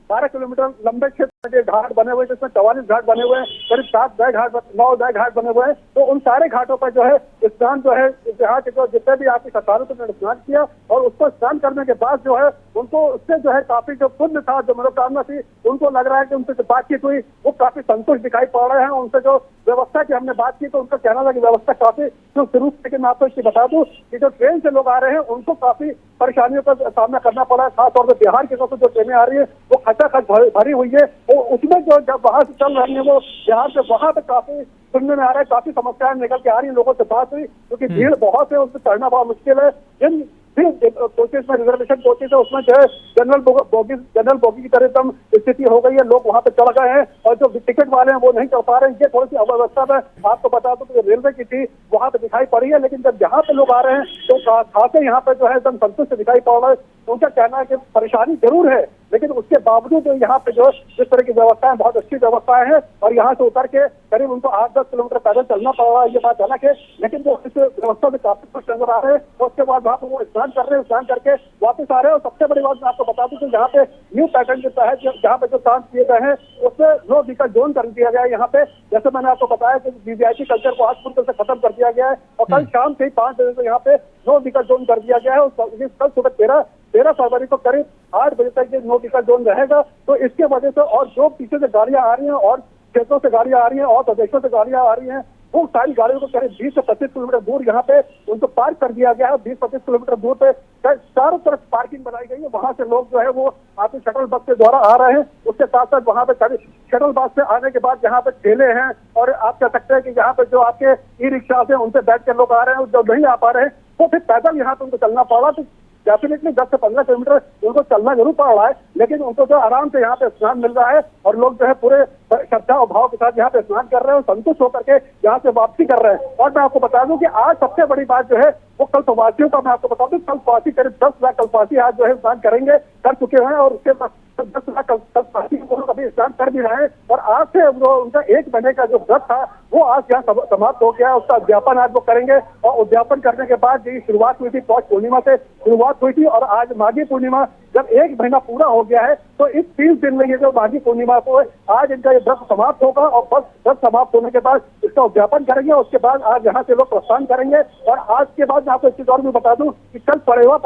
12 किलोमीटर लंबे क्षेत्र के घाट बने हुए जिसमें 44 घाट बने हुए हैं, करीब 7 नए घाट 9 नए घाट बने हुए हैं। तो उन सारे घाटों पर जो है स्नान जो है यहाँ के जो जितने भी आपकी श्रद्धालु ने स्नान किया और उसको स्नान करने के बाद जो है उनको उससे जो है काफी जो पुण्य था, जो मनोकामना थी, उनको लग रहा है कि उनसे जो बातचीत हुई वो काफी संतुष्ट दिखाई पड़ रहे हैं। उनसे जो व्यवस्था की हमने बात की तो उनका कहना था कि व्यवस्था काफी सुरुचित, लेकिन मैं आपको इसकी बता दूं कि जो ट्रेन से लोग आ रहे हैं उनको काफी परेशानियों का सामना करना पड़ा है। खासतौर पर बिहार की तरफ से जो ट्रेनें आ रही है वो खचाखच भरी हुई है। वो उसमें जो जब वहां से चल रही है वो बिहार से वहां पे काफी सुनने में आ रहा है, काफी समस्याएं निकल के आ रही है। लोगों से बात हुई क्योंकि भीड़ बहुत है, उससे चढ़ना बहुत मुश्किल है। जिन कोचेज में रिजर्वेशन कोचेज है उसमें जो है जनरल बोगी की तरह एकदम स्थिति हो गई है, लोग वहां पे चढ़ गए हैं और जो टिकट वाले हैं वो नहीं चढ़ पा रहे हैं। ये थोड़ी सी अव्यवस्था में आपको बता दूं कि रेलवे की थी वहां पे दिखाई पड़ी है, लेकिन जब यहाँ पे लोग आ रहे हैं तो खासे यहाँ पे जो है एकदम संतुष्ट दिखाई पड़ रहा है। उनका कहना है कि परेशानी जरूर है, लेकिन उसके बावजूद यहाँ पे जो जिस तरह की व्यवस्थाएं बहुत अच्छी व्यवस्थाएं हैं और यहाँ से उतर के करीब उनको 8-10 किलोमीटर पैदल चलना पड़ रहा है, ये बात अलग है। लेकिन वो इस व्यवस्था में काफी खुश नजर आ रहे हैं और उसके बाद वहाँ पे वो स्नान कर रहे हैं, स्नान करके वापस आ रहे हैं। और सबसे बड़ी बात मैं आपको बता दूं कि यहाँ पे न्यू पैटर्न के तहत जहाँ पे जो काम किए गए हैं उसमें नो व्हीकल जोन कर दिया गया है। यहाँ पे जैसे मैंने आपको बताया कि वीवीआईपी कल्चर को आज पूरी तरह से खत्म कर दिया गया है और कल शाम से ही 5 बजे से यहाँ पे नो व्हीकल जोन कर दिया गया है। कल सुबह 13 फरवरी को करीब 8 बजे तक ये नो व्हीकल जोन रहेगा। तो इसके वजह से और जो पीछे से गाड़ियां आ रही हैं और क्षेत्रों से गाड़ियां आ रही हैं और प्रदेशों से गाड़ियां आ रही हैं, वो सारी गाड़ियों को करीब 20 से 25 किलोमीटर दूर यहाँ पे उनको पार्क कर दिया गया है। 20-25 किलोमीटर दूर पे चारों तरफ पार्किंग बनाई गई है। वहां से लोग जो है वो आपके शटल बस के द्वारा आ रहे हैं। उसके साथ साथ वहां पे शटल बस से आने के बाद यहाँ पे ठेले हैं और आप कह सकते हैं कि यहाँ पे जो आपके ई रिक्शा से उनसे बैठ कर लोग आ रहे हैं, जो नहीं आ पा रहे हैं तो फिर पैदल यहाँ पे उनको चलना पड़ा। तो डेफिनेटली 10 से 15 किलोमीटर उनको चलना जरूर पड़ रहा है, लेकिन उनको जो आराम से यहाँ पे स्नान मिल रहा है और लोग जो है पूरे श्रद्धा और भाव के साथ यहाँ पे स्नान कर रहे हैं और संतुष्ट होकर के यहाँ से वापसी कर रहे हैं। और मैं आपको बता दूं कि आज सबसे बड़ी बात जो है वो कल्पवासियों का मैं आपको बता दूं, कल्पवासी करीब 10 लाख कल्पवासी आज जो है स्नान करेंगे, कर चुके हैं और उसके बाद 10 लाख कल्पवासी अभी स्नान कर भी रहे हैं। और आज से वो उनका 1 महीने का जो व्रत था वो आज यहाँ समाप्त हो गया। उसका उद्यापन आज वो करेंगे और उद्यापन करने के बाद ये शुरुआत हुई थी पौष पूर्णिमा से शुरुआत हुई थी और आज माघी पूर्णिमा जब 1 महीना पूरा हो गया है तो इस 30 दिन में ये जो माघी पूर्णिमा को आज इनका ये व्रत समाप्त होगा और बस व्रत समाप्त होने के बाद इसका उद्यापन करेंगे। उसके बाद आज यहाँ से लोग प्रस्थान करेंगे और आज के बाद मैं आपको इस चीज और भी बता दूं कि कल पड़ेवा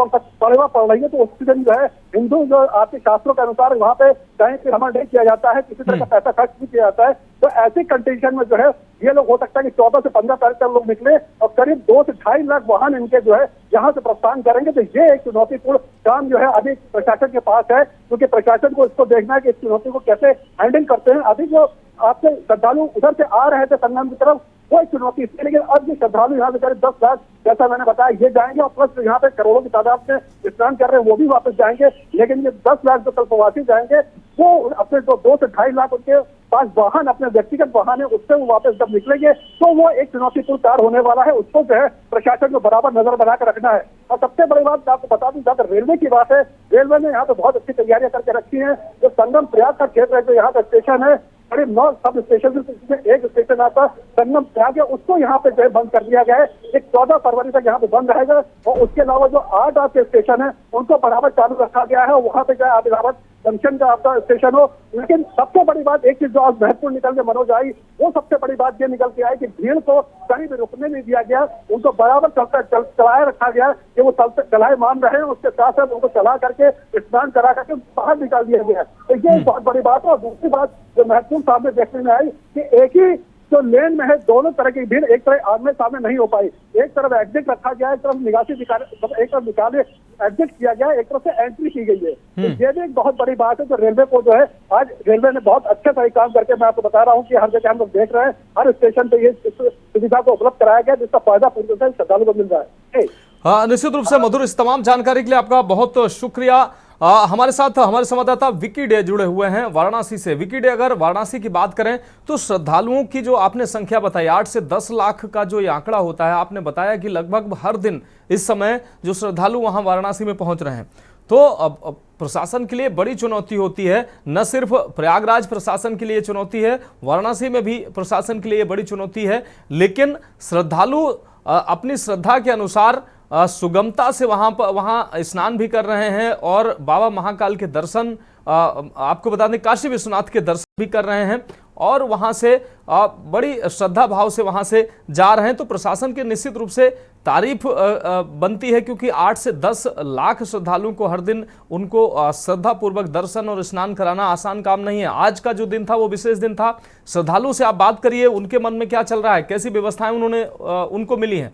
पड़ रही है। तो उस दिन जो है हिंदू जो आपके शास्त्रों के अनुसार वहाँ पे कहीं भी भ्रमण नहीं किया जाता है, किसी तरह का पैसा खर्च नहीं किया जाता है। तो ऐसी कंडीशन में जो है ये लोग हो सकता है कि 14 से 15 तारीख तक लोग निकले और करीब 2 से 2.5 लाख वाहन इनके जो है यहाँ से प्रस्थान करेंगे। तो ये एक चुनौतीपूर्ण काम जो है अभी प्रशासन के पास है, क्योंकि प्रशासन को इसको देखना है कि इस चुनौती को कैसे हैंडल करते हैं। अभी जो आपके श्रद्धालु उधर से आ रहे थे संगम की तरफ वो एक चुनौती थी, लेकिन अब ये श्रद्धालु यहाँ से करीब 10 लाख जैसा मैंने बताया ये जाएंगे और प्लस यहाँ पे करोड़ों की तादाद में स्नान कर रहे हैं वो भी वापस जाएंगे। लेकिन ये 10 लाख जो कल्पवासी जाएंगे वो अपने जो 2 से 2.5 लाख उनके पास वाहन अपने व्यक्तिगत वाहन है उससे वो वापस जब निकलेंगे तो वो एक चुनौतीपूर्ण कार्य होने वाला है। उसको जो है प्रशासन को बराबर नजर बना कर रखना है। और सबसे बड़ी बात आपको बता दूं, जहाँ रेलवे की बात है, रेलवे ने यहाँ पे बहुत अच्छी तैयारियां करके रखी है। जो संगम प्रयाग का क्षेत्र है, जो यहाँ का स्टेशन है करीब 9 सब स्टेशन से एक स्टेशन आता संगम त्याग है, उसको यहाँ पे जो है बंद कर दिया गया है। एक 14 फरवरी तक यहाँ पे बंद रहेगा और उसके अलावा जो 8 आपके स्टेशन है उनको बराबर चालू रखा गया है। वहाँ पे जो है इलाहाबाद जंक्शन का आपका स्टेशन हो। लेकिन सबसे बड़ी बात एक चीज जो आज महत्वपूर्ण निकल के मनोज आई, वो सबसे बड़ी बात ये निकल के आई कि भीड़ को कहीं भी रुकने नहीं दिया गया, उनको बराबर चलाए रखा गया कि वो चलाए मान रहे हैं। उसके साथ साथ उनको चला करके स्नान करा करके बाहर निकाल दिया गया। तो ये बहुत बड़ी बात है। और दूसरी बात जो महत्वपूर्ण सामने देखने में आई कि एक ही जो लेन में है दोनों तरह की भीड़ एक तरह आमने सामने नहीं हो पाई। एक तरफ एग्जिट रखा गया, एक तरफ निकासी एक तरफ निकाले एग्जिट किया गया, एक तरफ से एंट्री की गई है। तो ये भी एक बहुत बड़ी बात है। तो रेलवे को जो है आज रेलवे ने बहुत अच्छे से काम करके, मैं आपको बता रहा हूँ कि हर जगह हम लोग देख रहे हैं, हर स्टेशन पे ये सुविधा को उपलब्ध कराया गया जिसका फायदा पूरी तरह से श्रद्धालु को मिल रहा है। हाँ, निश्चित रूप से मधुर, इस तमाम जानकारी के लिए आपका बहुत शुक्रिया। हमारे साथ हमारे संवाददाता विकी डे जुड़े हुए हैं वाराणसी से। विकी डे, अगर वाराणसी की बात करें तो श्रद्धालुओं की जो आपने संख्या बताई 8 से 10 लाख का जो ये आंकड़ा होता है, आपने बताया कि लगभग हर दिन इस समय जो श्रद्धालु वहां वाराणसी में पहुंच रहे हैं, तो अब प्रशासन के लिए बड़ी चुनौती होती है। न सिर्फ प्रयागराज प्रशासन के लिए चुनौती है, वाराणसी में भी प्रशासन के लिए बड़ी चुनौती है। लेकिन श्रद्धालु अपनी श्रद्धा के अनुसार सुगमता से वहां स्नान भी कर रहे हैं और बाबा महाकाल के दर्शन, आपको बता दें काशी विश्वनाथ के दर्शन भी कर रहे हैं और वहां से बड़ी श्रद्धा भाव से वहां से जा रहे हैं। तो प्रशासन की निश्चित रूप से तारीफ बनती है, क्योंकि 8 से 10 लाख श्रद्धालुओं को हर दिन उनको श्रद्धा पूर्वक दर्शन और स्नान कराना आसान काम नहीं है। आज का जो दिन था वो विशेष दिन था। श्रद्धालु से आप बात करिए, उनके मन में क्या चल रहा है, कैसी व्यवस्थाएं उनको मिली हैं?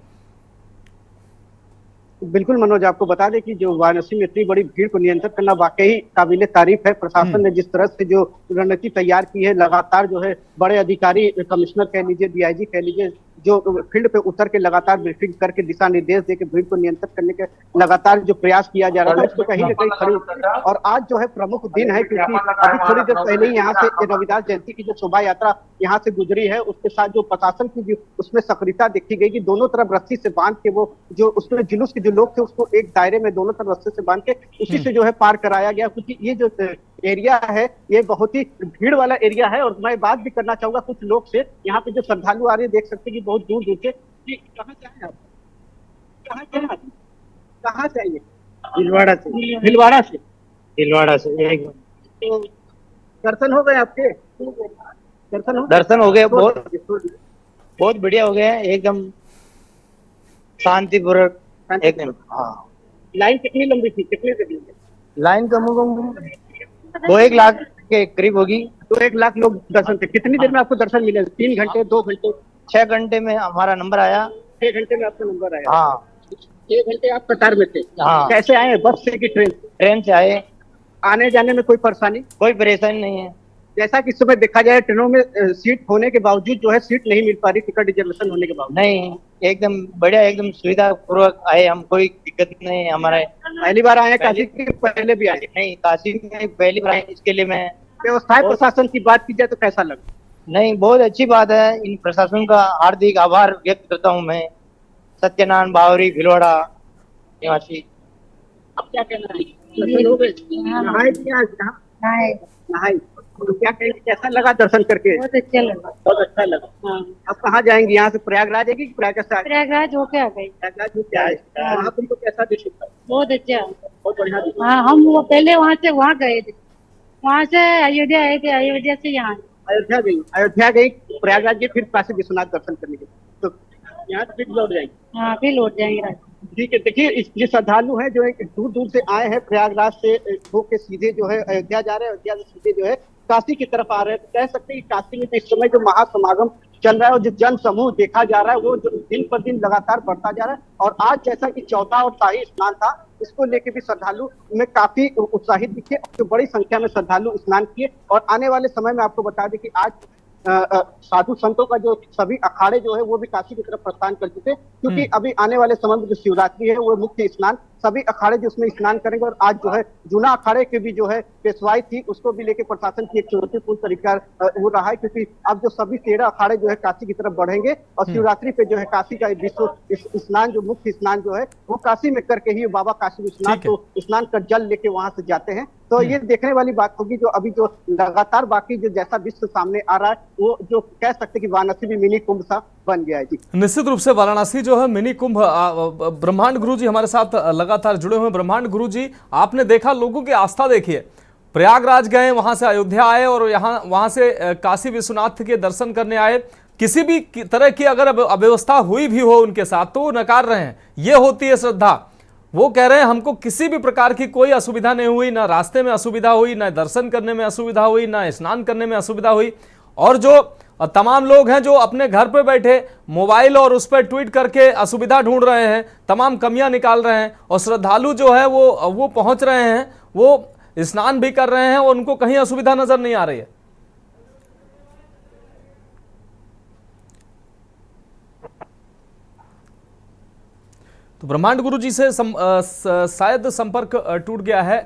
बिल्कुल मनोज, आपको बता दें कि जो वाराणसी में इतनी बड़ी भीड़ को नियंत्रित करना वाकई काबिले तारीफ है। प्रशासन ने जिस तरह से जो रणनीति तैयार की है, लगातार जो है बड़े अधिकारी, कमिश्नर कह लीजिए, डीआईजी कह लीजिए, जो फील्ड पे उतर के लगातार ब्रीफिंग करके दिशा निर्देश देके भीड़ को नियंत्रित करने के लगातार जो प्रयास किया जा रहा है, उसको कहीं ना कहीं खड़ी उतरी। और आज जो है प्रमुख दिन है, क्योंकि अभी थोड़ी देर पहले ही यहाँ से रविदास जयंती की जो शोभा यात्रा यहाँ से गुजरी है, उसके साथ जो प्रशासन की जो उसमें सक्रियता देखी गई कि दोनों तरफ रस्सी से बांध के वो जो उसमें जुलूस के जो लोग थे उसको एक दायरे में दोनों तरफ रस्सी से बांध के उसी से जो है पार कराया गया। क्योंकि ये जो एरिया है ये बहुत ही भीड़ वाला एरिया है। और मैं बात भी करना चाहूंगा कुछ लोग से, यहाँ पे जो श्रद्धालु आ रहे हैं, देख सकते हैं कि बहुत दूर दूर से। कहाँ से आए आप? कहाँ से आइए? भीलवाड़ा से। भीलवाड़ा से? भीलवाड़ा से। तो दर्शन हो गए आपके? दर्शन हो गए, बहुत बढ़िया हो गए, एकदम शांतिपूर्वक एकदम। हाँ। लाइन कितनी लंबी थी, कितने से थी? लाइन कम 2-1 लाख के करीब होगी। 2-1 लाख लोग दर्शन थे। कितनी देर में आपको दर्शन मिले? 3 घंटे, 2 घंटे? 6 घंटे में हमारा नंबर आया। 6 घंटे में आपका नंबर आया? हाँ। 6 घंटे आप कतार में थे? हाँ। कैसे आए, बस से कि ट्रेन? ट्रेन से आए। आने जाने में कोई परेशानी? कोई परेशानी नहीं है। जैसा कि इस समय देखा जाए ट्रेनों में सीट होने के बावजूद जो है सीट नहीं मिल पा रही, टिकट रिजर्वेशन होने के बावजूद। नहीं, एकदम बढ़िया, एकदम सुविधा पूर्वक आए हम, कोई दिक्कत नहीं है। हमारे पहली बार आए? काशी के पहले भी आए? नहीं, काशी में पहली बार आए, इसके लिए मैं। व्यवस्थाएं प्रशासन की बात की जाए तो कैसा लगा? नहीं, बहुत अच्छी बात है। इन प्रशासन का हार्दिक आभार व्यक्त करता हूँ मैं। सत्यनारायण बावरी, भीलवाड़ा निवासी। अब क्या कहना है? दर्शन हो गए? नहाए भी आज? नहाए। तो क्या कहेंगे, कैसा लगा दर्शन करके? बहुत अच्छा लगा। बहुत अच्छा लगा। अब कहाँ जाएंगे? यहाँ से प्रयागराज जाएंगे कि प्रयागराज से? प्रयागराज होके आ गई। प्रयागराज होके आए। वहाँ तुमको कैसा दिखा? बहुत अच्छा, बहुत बढ़िया दिखा। हाँ, हम वो पहले वहाँ से वहाँ गए थे, वहाँ से अयोध्या आए थे, अयोध्या से यहाँ। अयोध्या गई, प्रयागराज गई, फिर काशी विश्वनाथ दर्शन करने के, तो यहाँ फिर लौट जाएंगे। हाँ, फिर लौट जाएंगे। ठीक है। देखिए, ये श्रद्धालु हैं जो दूर दूर से आए हैं, प्रयागराज से होके सीधे जो है अयोध्या जा रहे हैं, अयोध्या से सीधे जो है काशी की तरफ आ रहे हैं। कह सकते हैं कि काशी में इस समय जो महासमागम चल रहा है और जो जन समूह देखा जा रहा है वो जो दिन पर दिन लगातार बढ़ता जा रहा है। और आज जैसा कि चौथा और शाही स्नान था, इसको लेके भी श्रद्धालु में काफी उत्साहित दिखे, जो बड़ी संख्या में श्रद्धालु स्नान किए। और आने वाले समय में आपको बता दें कि आज साधु संतों का जो सभी अखाड़े जो है वो भी काशी की तरफ प्रस्थान कर चुके, क्योंकि अभी आने वाले समय में जो शिवरात्रि है वो मुख्य स्नान सभी अखाड़े जो उसमें स्नान करेंगे। और आज जो है जूना अखाड़े के भी जो है पेशवाई थी, उसको भी लेके प्रशासन की एक चुनौतीपूर्ण तरीका हो रहा है, क्योंकि अब जो सभी 13 अखाड़े जो है काशी की तरफ बढ़ेंगे और शिवरात्रि पे जो है काशी का विश्व स्नान, जो मुख्य स्नान जो है वो काशी में करके ही बाबा काशी विश्वनाथ तो स्नान कर जल लेके वहां से जाते हैं। तो ये देखने वाली बात होगी जो अभी जो लगातार बाकी जो जैसा विश्व सामने आ रहा है, वो जो कह सकते हैं कि वाराणसी भी मिनी कुंभ सा बन गया है। जी निश्चित रूप से वाराणसी जो है मिनी कुंभ। ब्रह्मांड गुरु जी हमारे साथ लगातार जुड़े हुए हैं। ब्रह्मांड गुरु जी, आपने देखा लोगों की आस्था, देखिए प्रयागराज गए, वहां से अयोध्या आए और वहां से काशी विश्वनाथ के दर्शन करने आए। किसी भी तरह की अगर अव्यवस्था हुई भी हो उनके साथ तो वो नकार रहे हैं। ये होती है श्रद्धा। वो कह रहे हैं हमको किसी भी प्रकार की कोई असुविधा नहीं हुई, ना रास्ते में असुविधा हुई, ना दर्शन करने में असुविधा हुई, ना स्नान करने में असुविधा हुई। और जो तमाम लोग हैं जो अपने घर पे बैठे मोबाइल और उस पर ट्वीट करके असुविधा ढूंढ रहे हैं, तमाम कमियां निकाल रहे हैं, और श्रद्धालु जो है वो पहुंच रहे हैं, वो स्नान भी कर रहे हैं और उनको कहीं असुविधा नजर नहीं आ रही है। तो ब्रह्मांड गुरु जी से शायद संपर्क टूट गया है।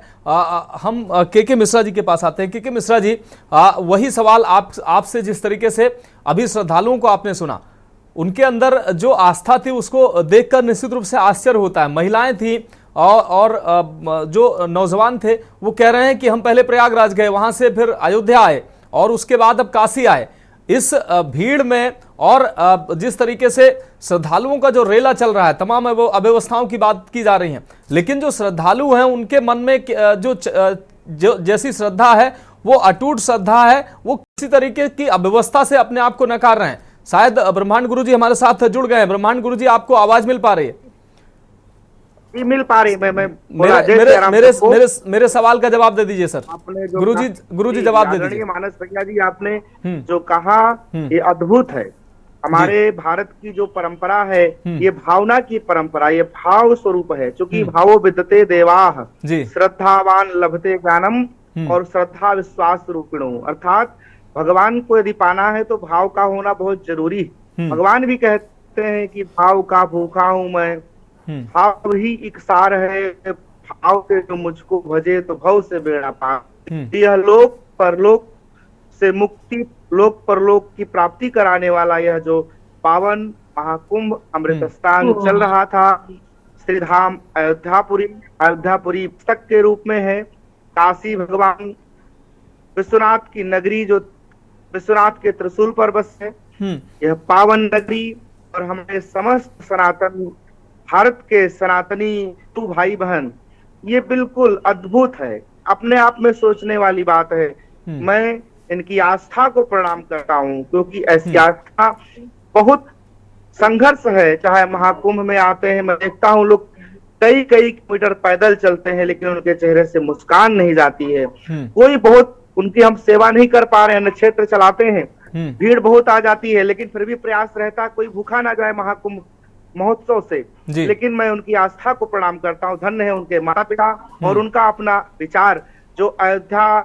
हम के मिश्रा जी के पास आते हैं। के मिश्रा जी, वही सवाल आपसे, जिस तरीके से अभी श्रद्धालुओं को आपने सुना, उनके अंदर जो आस्था थी उसको देखकर निश्चित रूप से आश्चर्य होता है। महिलाएं थी और जो नौजवान थे वो कह रहे हैं कि हम पहले प्रयागराज गए, वहां से फिर अयोध्या आए और उसके बाद अब काशी आए। इस भीड़ में और जिस तरीके से श्रद्धालुओं का जो रेला चल रहा है, तमाम अव्यवस्थाओं की बात की जा रही है, लेकिन जो श्रद्धालु हैं उनके मन में जो जैसी श्रद्धा है वो अटूट श्रद्धा है, वो किसी तरीके की अव्यवस्था से अपने आप को नकार रहे हैं। शायद ब्रह्मांड गुरु जी हमारे साथ जुड़ गए हैं। ब्रह्मांड गुरु जी, आपको आवाज मिल पा रही है? मिल पा रही। मेरे सवाल का जवाब दे दीजिए सर। गुरुजी जवाब दे दीजिए। मानस भैया जी, आपने जो कहा ये अद्भुत है। हमारे भारत की जो परंपरा है ये भावना की परंपरा, ये भाव स्वरूप है। चूंकि भावो विदते देवाः श्रद्धावान लभते ज्ञानम और श्रद्धा विश्वास रूपिणो, अर्थात भगवान को यदि पाना है तो भाव का होना बहुत जरूरी है। भगवान भी कहते हैं कि भाव का भूखा हूं मैं, भाव ही एक सार है, भाव से जो मुझको भजे तो भव से बेड़ा पार। यह लोक परलोक से मुक्ति, लोक परलोक की प्राप्ति कराने वाला यह जो पावन महाकुंभ अमृत स्थान चल रहा था, श्रीधाम अयोध्यापुरी पुस्तक के रूप में है। काशी भगवान विश्वनाथ की नगरी जो विश्वनाथ के त्रिशूल पर बस है, यह पावन नगरी और हमारे समस्त सनातन भारत के सनातनी तू भाई बहन, ये बिल्कुल अद्भुत है, अपने आप में सोचने वाली बात है। मैं इनकी आस्था को प्रणाम करता हूँ, क्योंकि ऐसी आस्था बहुत संघर्ष है। चाहे महाकुंभ में आते हैं, मैं देखता हूँ लोग कई किलोमीटर पैदल चलते हैं, लेकिन उनके चेहरे से मुस्कान नहीं जाती है। कोई बहुत उनकी हम सेवा नहीं कर पा रहे हैं, क्षेत्र चलाते हैं, भीड़ बहुत आ जाती है, लेकिन फिर भी प्रयास रहता कोई भूखा ना जाए महाकुंभ महोत्सव से। लेकिन मैं उनकी आस्था को प्रणाम करता हूँ। धन्य है उनके माता पिता और उनका अपना विचार, जो अयोध्या,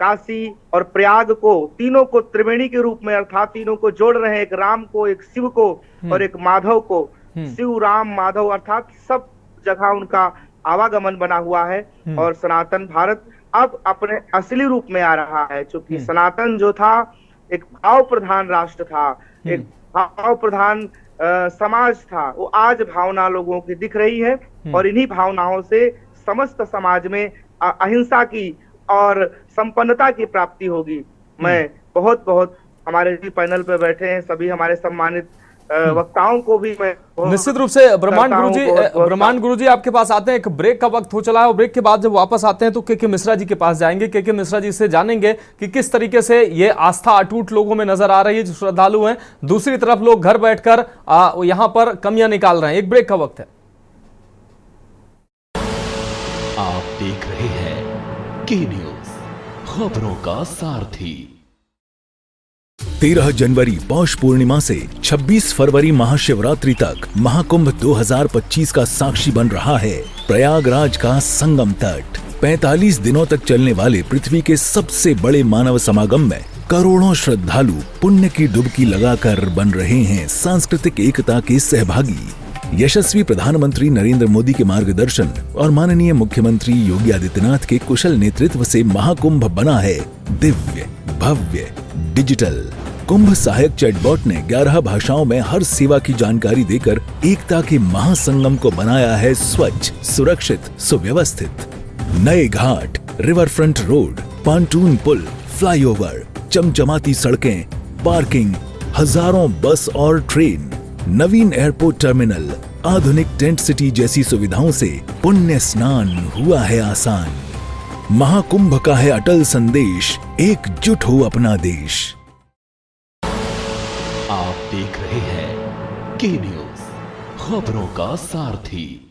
काशी और प्रयाग को, तीनों को त्रिवेणी के रूप में, अर्थात तीनों को जोड़ रहे हैं, एक राम को, एक शिव को और एक माधव को। शिव राम माधव अर्थात सब जगह उनका आवागमन बना हुआ है। और सनातन भारत अब अपने असली रूप में आ रहा है। क्योंकि सनातन जो था एक भाव प्रधान राष्ट्र था, एक भाव प्रधान समाज था, वो आज भावना लोगों की दिख रही है और इन्हीं भावनाओं से समस्त समाज में अहिंसा की और संपन्नता की प्राप्ति होगी। मैं बहुत बहुत हमारे पैनल पे बैठे हैं सभी हमारे सम्मानित वक्ताओं को भी मैं निश्चित रूप से ब्रह्मांड गुरुजी आपके पास आते हैं। एक ब्रेक का वक्त हो चला है और ब्रेक के बाद जब वापस आते हैं तो के मिश्रा जी के पास जाएंगे। के मिश्रा जी से जानेंगे कि किस तरीके से ये आस्था अटूट लोगों में नजर आ रही है जो श्रद्धालु हैं, दूसरी तरफ लोग घर बैठकर यहां पर कमियां निकाल रहे हैं। एक ब्रेक का वक्त है। आप देख रहे हैं के न्यूज, खबरों का सारथी। 13 जनवरी पौष पूर्णिमा से 26 फरवरी महाशिवरात्रि तक महाकुंभ 2025 का साक्षी बन रहा है प्रयागराज का संगम तट। 45 दिनों तक चलने वाले पृथ्वी के सबसे बड़े मानव समागम में करोड़ों श्रद्धालु पुण्य की डुबकी लगाकर बन रहे हैं सांस्कृतिक एकता के सहभागी। यशस्वी प्रधानमंत्री नरेंद्र मोदी के मार्गदर्शन और माननीय मुख्यमंत्री योगी आदित्यनाथ के कुशल नेतृत्व से महाकुंभ बना है दिव्य, भव्य, डिजिटल। कुंभ सहायक चैटबॉट ने 11 भाषाओं में हर सेवा की जानकारी देकर एकता के महासंगम को बनाया है स्वच्छ, सुरक्षित, सुव्यवस्थित। नए घाट, रिवर फ्रंट रोड, पॉन्टून पुल, फ्लाईओवर, चमचमाती सड़कें, पार्किंग, हजारों बस और ट्रेन, नवीन एयरपोर्ट टर्मिनल, आधुनिक टेंट सिटी जैसी सुविधाओं से पुण्य स्नान हुआ है आसान। महाकुंभ का है अटल संदेश, एकजुट हो अपना देश। आप देख रहे हैं के न्यूज, खबरों का सारथी।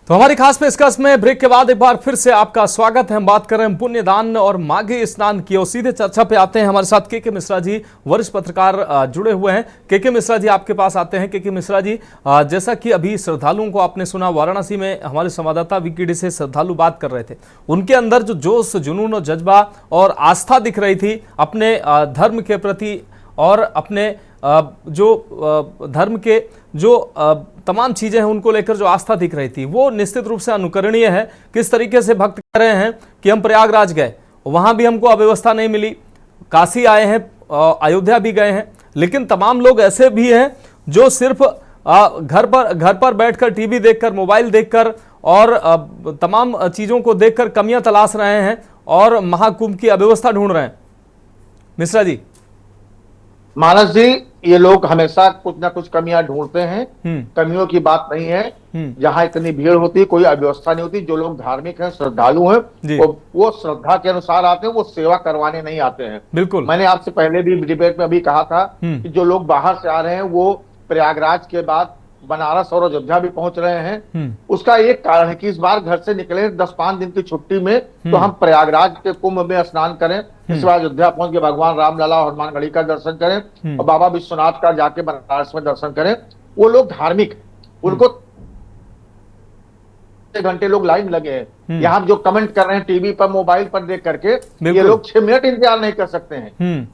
तो हमारी खास पेशकश में ब्रेक के बाद एक बार फिर से आपका स्वागत है। हम बात कर रहे हैं पुण्य दान और माघी स्नान की और सीधे चर्चा पे आते हैं। हमारे साथ के मिश्रा जी वरिष्ठ पत्रकार जुड़े हुए हैं। के मिश्रा जी आपके पास आते हैं। के मिश्रा जी, जैसा कि अभी श्रद्धालुओं को आपने सुना, वाराणसी में हमारे संवाददाता वीकेडी से श्रद्धालु बात कर रहे थे, उनके अंदर जो जोश, जुनून और जज्बा और आस्था दिख रही थी अपने धर्म के प्रति और अपने जो धर्म के जो तमाम चीजें हैं उनको लेकर जो आस्था दिख रही थी, वो निश्चित रूप से अनुकरणीय है। किस तरीके से भक्त कह रहे हैं कि हम प्रयागराज गए, वहां भी हमको अव्यवस्था नहीं मिली, काशी आए हैं, अयोध्या भी गए हैं, लेकिन तमाम लोग ऐसे भी हैं जो सिर्फ घर पर बैठकर टीवी देखकर, मोबाइल देखकर और तमाम चीजों को देखकर कमियां तलाश रहे हैं और महाकुंभ की अव्यवस्था ढूंढ रहे हैं। मिश्रा जी। मानस जी, ये लोग हमेशा कुछ ना कुछ कमियां ढूंढते हैं। कमियों की बात नहीं है। जहां इतनी भीड़ होती, कोई अव्यवस्था नहीं होती। जो लोग धार्मिक हैं, श्रद्धालु हैं, वो श्रद्धा के अनुसार आते हैं, वो सेवा करवाने नहीं आते हैं। बिल्कुल। मैंने आपसे पहले भी डिबेट में अभी कहा था कि जो लोग बाहर से आ रहे हैं वो प्रयागराज के बाद बनारस और अयोध्या भी पहुंच रहे हैं। उसका एक कारण है कि इस बार घर से निकले 10-5 दिन की छुट्टी में तो हम प्रयागराज के कुंभ में स्नान करें, इस बार अयोध्या पहुंच के भगवान रामलला और हनुमानगढ़ी का दर्शन करें और बाबा विश्वनाथ का जाके बनारस में दर्शन करें। वो लोग धार्मिक, उनको घंटे लोग लाइन लगे हैं। यहाँ जो कमेंट कर रहे हैं टीवी पर, मोबाइल पर देख करके, ये लोग 6 मिनट इंतजार नहीं कर सकते हैं।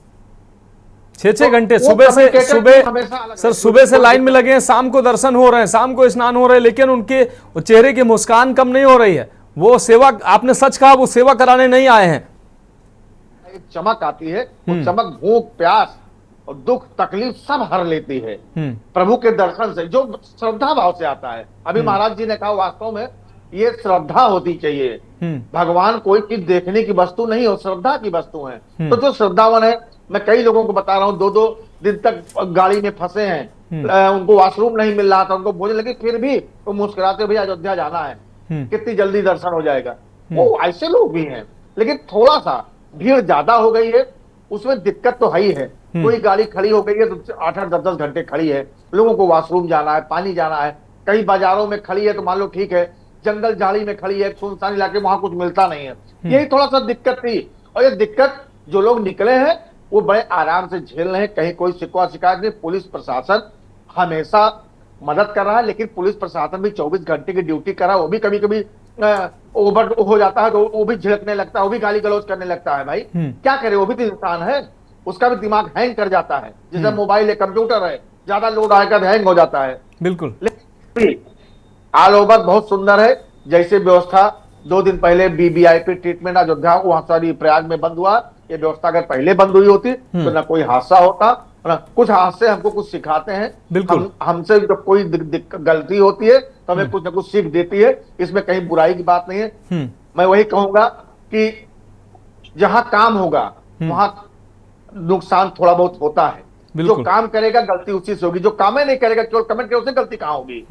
6 घंटे सुबह से लाइन में लगे हैं, शाम को दर्शन हो रहे हैं, शाम को स्नान हो रहे हैं, लेकिन उनके चेहरे की मुस्कान कम नहीं हो रही है। वो सेवा, आपने सच कहा, वो सेवा कराने नहीं आए हैं। एक चमक आती है, वो चमक भूख, प्यास और दुख, तकलीफ सब हर लेती है प्रभु के दर्शन से, जो श्रद्धा भाव से आता है। अभी महाराज जी ने कहा, वास्तव में ये श्रद्धा होती चाहिए। भगवान कोई चीज देखने की वस्तु नहीं हो, श्रद्धा की वस्तु है। तो जो श्रद्धावन है, मैं कई लोगों को बता रहा हूँ, 2-2 दिन तक गाड़ी में फंसे हैं, उनको वॉशरूम नहीं मिल रहा था, उनको भोजन लगे, फिर भी वो मुस्कुराते, भैया अयोध्या जाना है, कितनी जल्दी दर्शन हो जाएगा। वो ऐसे लोग भी हैं। लेकिन थोड़ा सा भीड़ ज्यादा हो गई है, उसमें दिक्कत तो है ही है। कोई गाड़ी खड़ी हो गई है तो 8-8, 10-10 घंटे खड़ी है, लोगों को वॉशरूम जाना है, पानी जाना है। कई बाजारों में खड़ी है तो मान लो ठीक है, जंगल झाड़ी में खड़ी है, सुनसान इलाके, वहां कुछ मिलता नहीं है। यही थोड़ा सा दिक्कत थी। और ये दिक्कत जो लोग निकले हैं वो बड़े आराम से झेल रहे हैं। कहीं कोई शिकवा शिकायत नहीं। पुलिस प्रशासन हमेशा मदद कर रहा है, लेकिन पुलिस प्रशासन भी 24 घंटे की ड्यूटी कर रहा है। वो भी कभी कभी ओवर हो जाता है तो वो भी झिड़कने लगता है, वो भी गाली गलौज करने लगता है। भाई क्या करे, वो भी तो इंसान है, उसका भी दिमाग हैंग कर जाता है। जैसे मोबाइल है, कंप्यूटर है, ज्यादा लोड आएगा तो हैंग हो जाता है। बिल्कुल। लेकिन ऑल ओवर बहुत सुंदर है। जैसे व्यवस्था 2 दिन पहले BBIP ट्रीटमेंट अयोध्या, वहां सारी प्रयाग में बंद हुआ। ये व्यवस्था अगर पहले बंद हुई होती तो ना कोई हादसा होता। कुछ हादसे हमको कुछ सिखाते हैं। हमसे जब कोई गलती होती है तो हमें कुछ ना कुछ सीख देती है। इसमें कहीं बुराई की बात नहीं है। मैं वही कहूंगा कि जहां काम होगा वहां नुकसान थोड़ा बहुत होता है। जो काम करेगा गलती उसी से होगी, जो काम नहीं करेगा केवल कमेंट करे, उससे गलती कहां होगी?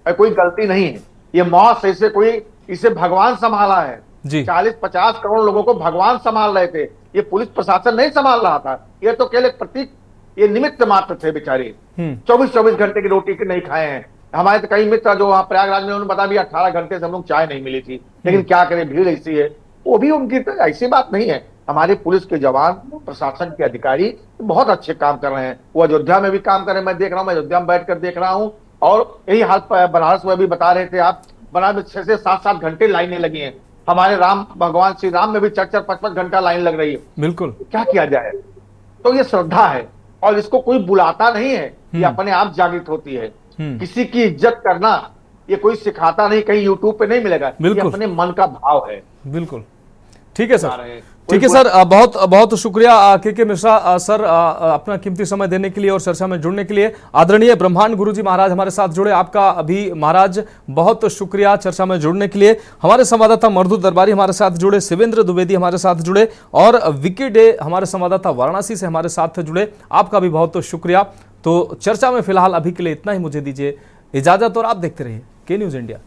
कोई गलती नहीं है। ये मौत से कोई, इसे भगवान संभाला है। जी। 40-50 करोड़ लोगों को भगवान संभाल रहे थे, ये पुलिस प्रशासन नहीं संभाल रहा था। ये तो केवल एक प्रतीक, ये निमित्त मात्र थे बेचारे। 24-24 घंटे की रोटी नहीं खाए हैं। हमारे तो कई मित्र जो वहां प्रयागराज में, उन्होंने बता भी 18 घंटे से हम लोग चाय नहीं मिली थी, लेकिन क्या करें, भीड़ ऐसी है। वो भी उनकी तो ऐसी बात नहीं है। हमारे पुलिस के जवान, प्रशासन के अधिकारी बहुत अच्छे काम कर रहे हैं। वो अयोध्या में भी काम कर रहे हैं, मैं देख रहा हूँ, मैं अयोध्या में बैठकर देख रहा हूँ। और यही हाल बनारस में भी बता रहे थे आप, बनारस में 6 से 7-7 घंटे लाइनें लगी हैं। हमारे राम भगवान श्री राम में भी 4-4, 5-5 घंटा लाइन लग रही है। बिल्कुल, क्या किया जाए। तो ये श्रद्धा है और इसको कोई बुलाता नहीं है, ये अपने आप जागृत होती है। किसी की इज्जत करना ये कोई सिखाता नहीं, कहीं यूट्यूब पे नहीं मिलेगा, ये अपने मन का भाव है। बिल्कुल, ठीक है सर, ठीक है सर, बहुत बहुत शुक्रिया के मिश्रा सर, अपना कीमती समय देने के लिए और चर्चा में जुड़ने के लिए। आदरणीय ब्रह्मांड गुरुजी महाराज हमारे साथ जुड़े, आपका अभी महाराज बहुत शुक्रिया चर्चा में जुड़ने के लिए। हमारे संवाददाता मर्दू दरबारी हमारे साथ जुड़े, शिवेंद्र द्विवेदी हमारे साथ जुड़े और विकी डे हमारे संवाददाता वाराणसी से हमारे साथ जुड़े, आपका भी बहुत शुक्रिया। तो चर्चा में फिलहाल अभी के लिए इतना ही, मुझे दीजिए इजाजत और आप देखते रहिए के न्यूज़ इंडिया।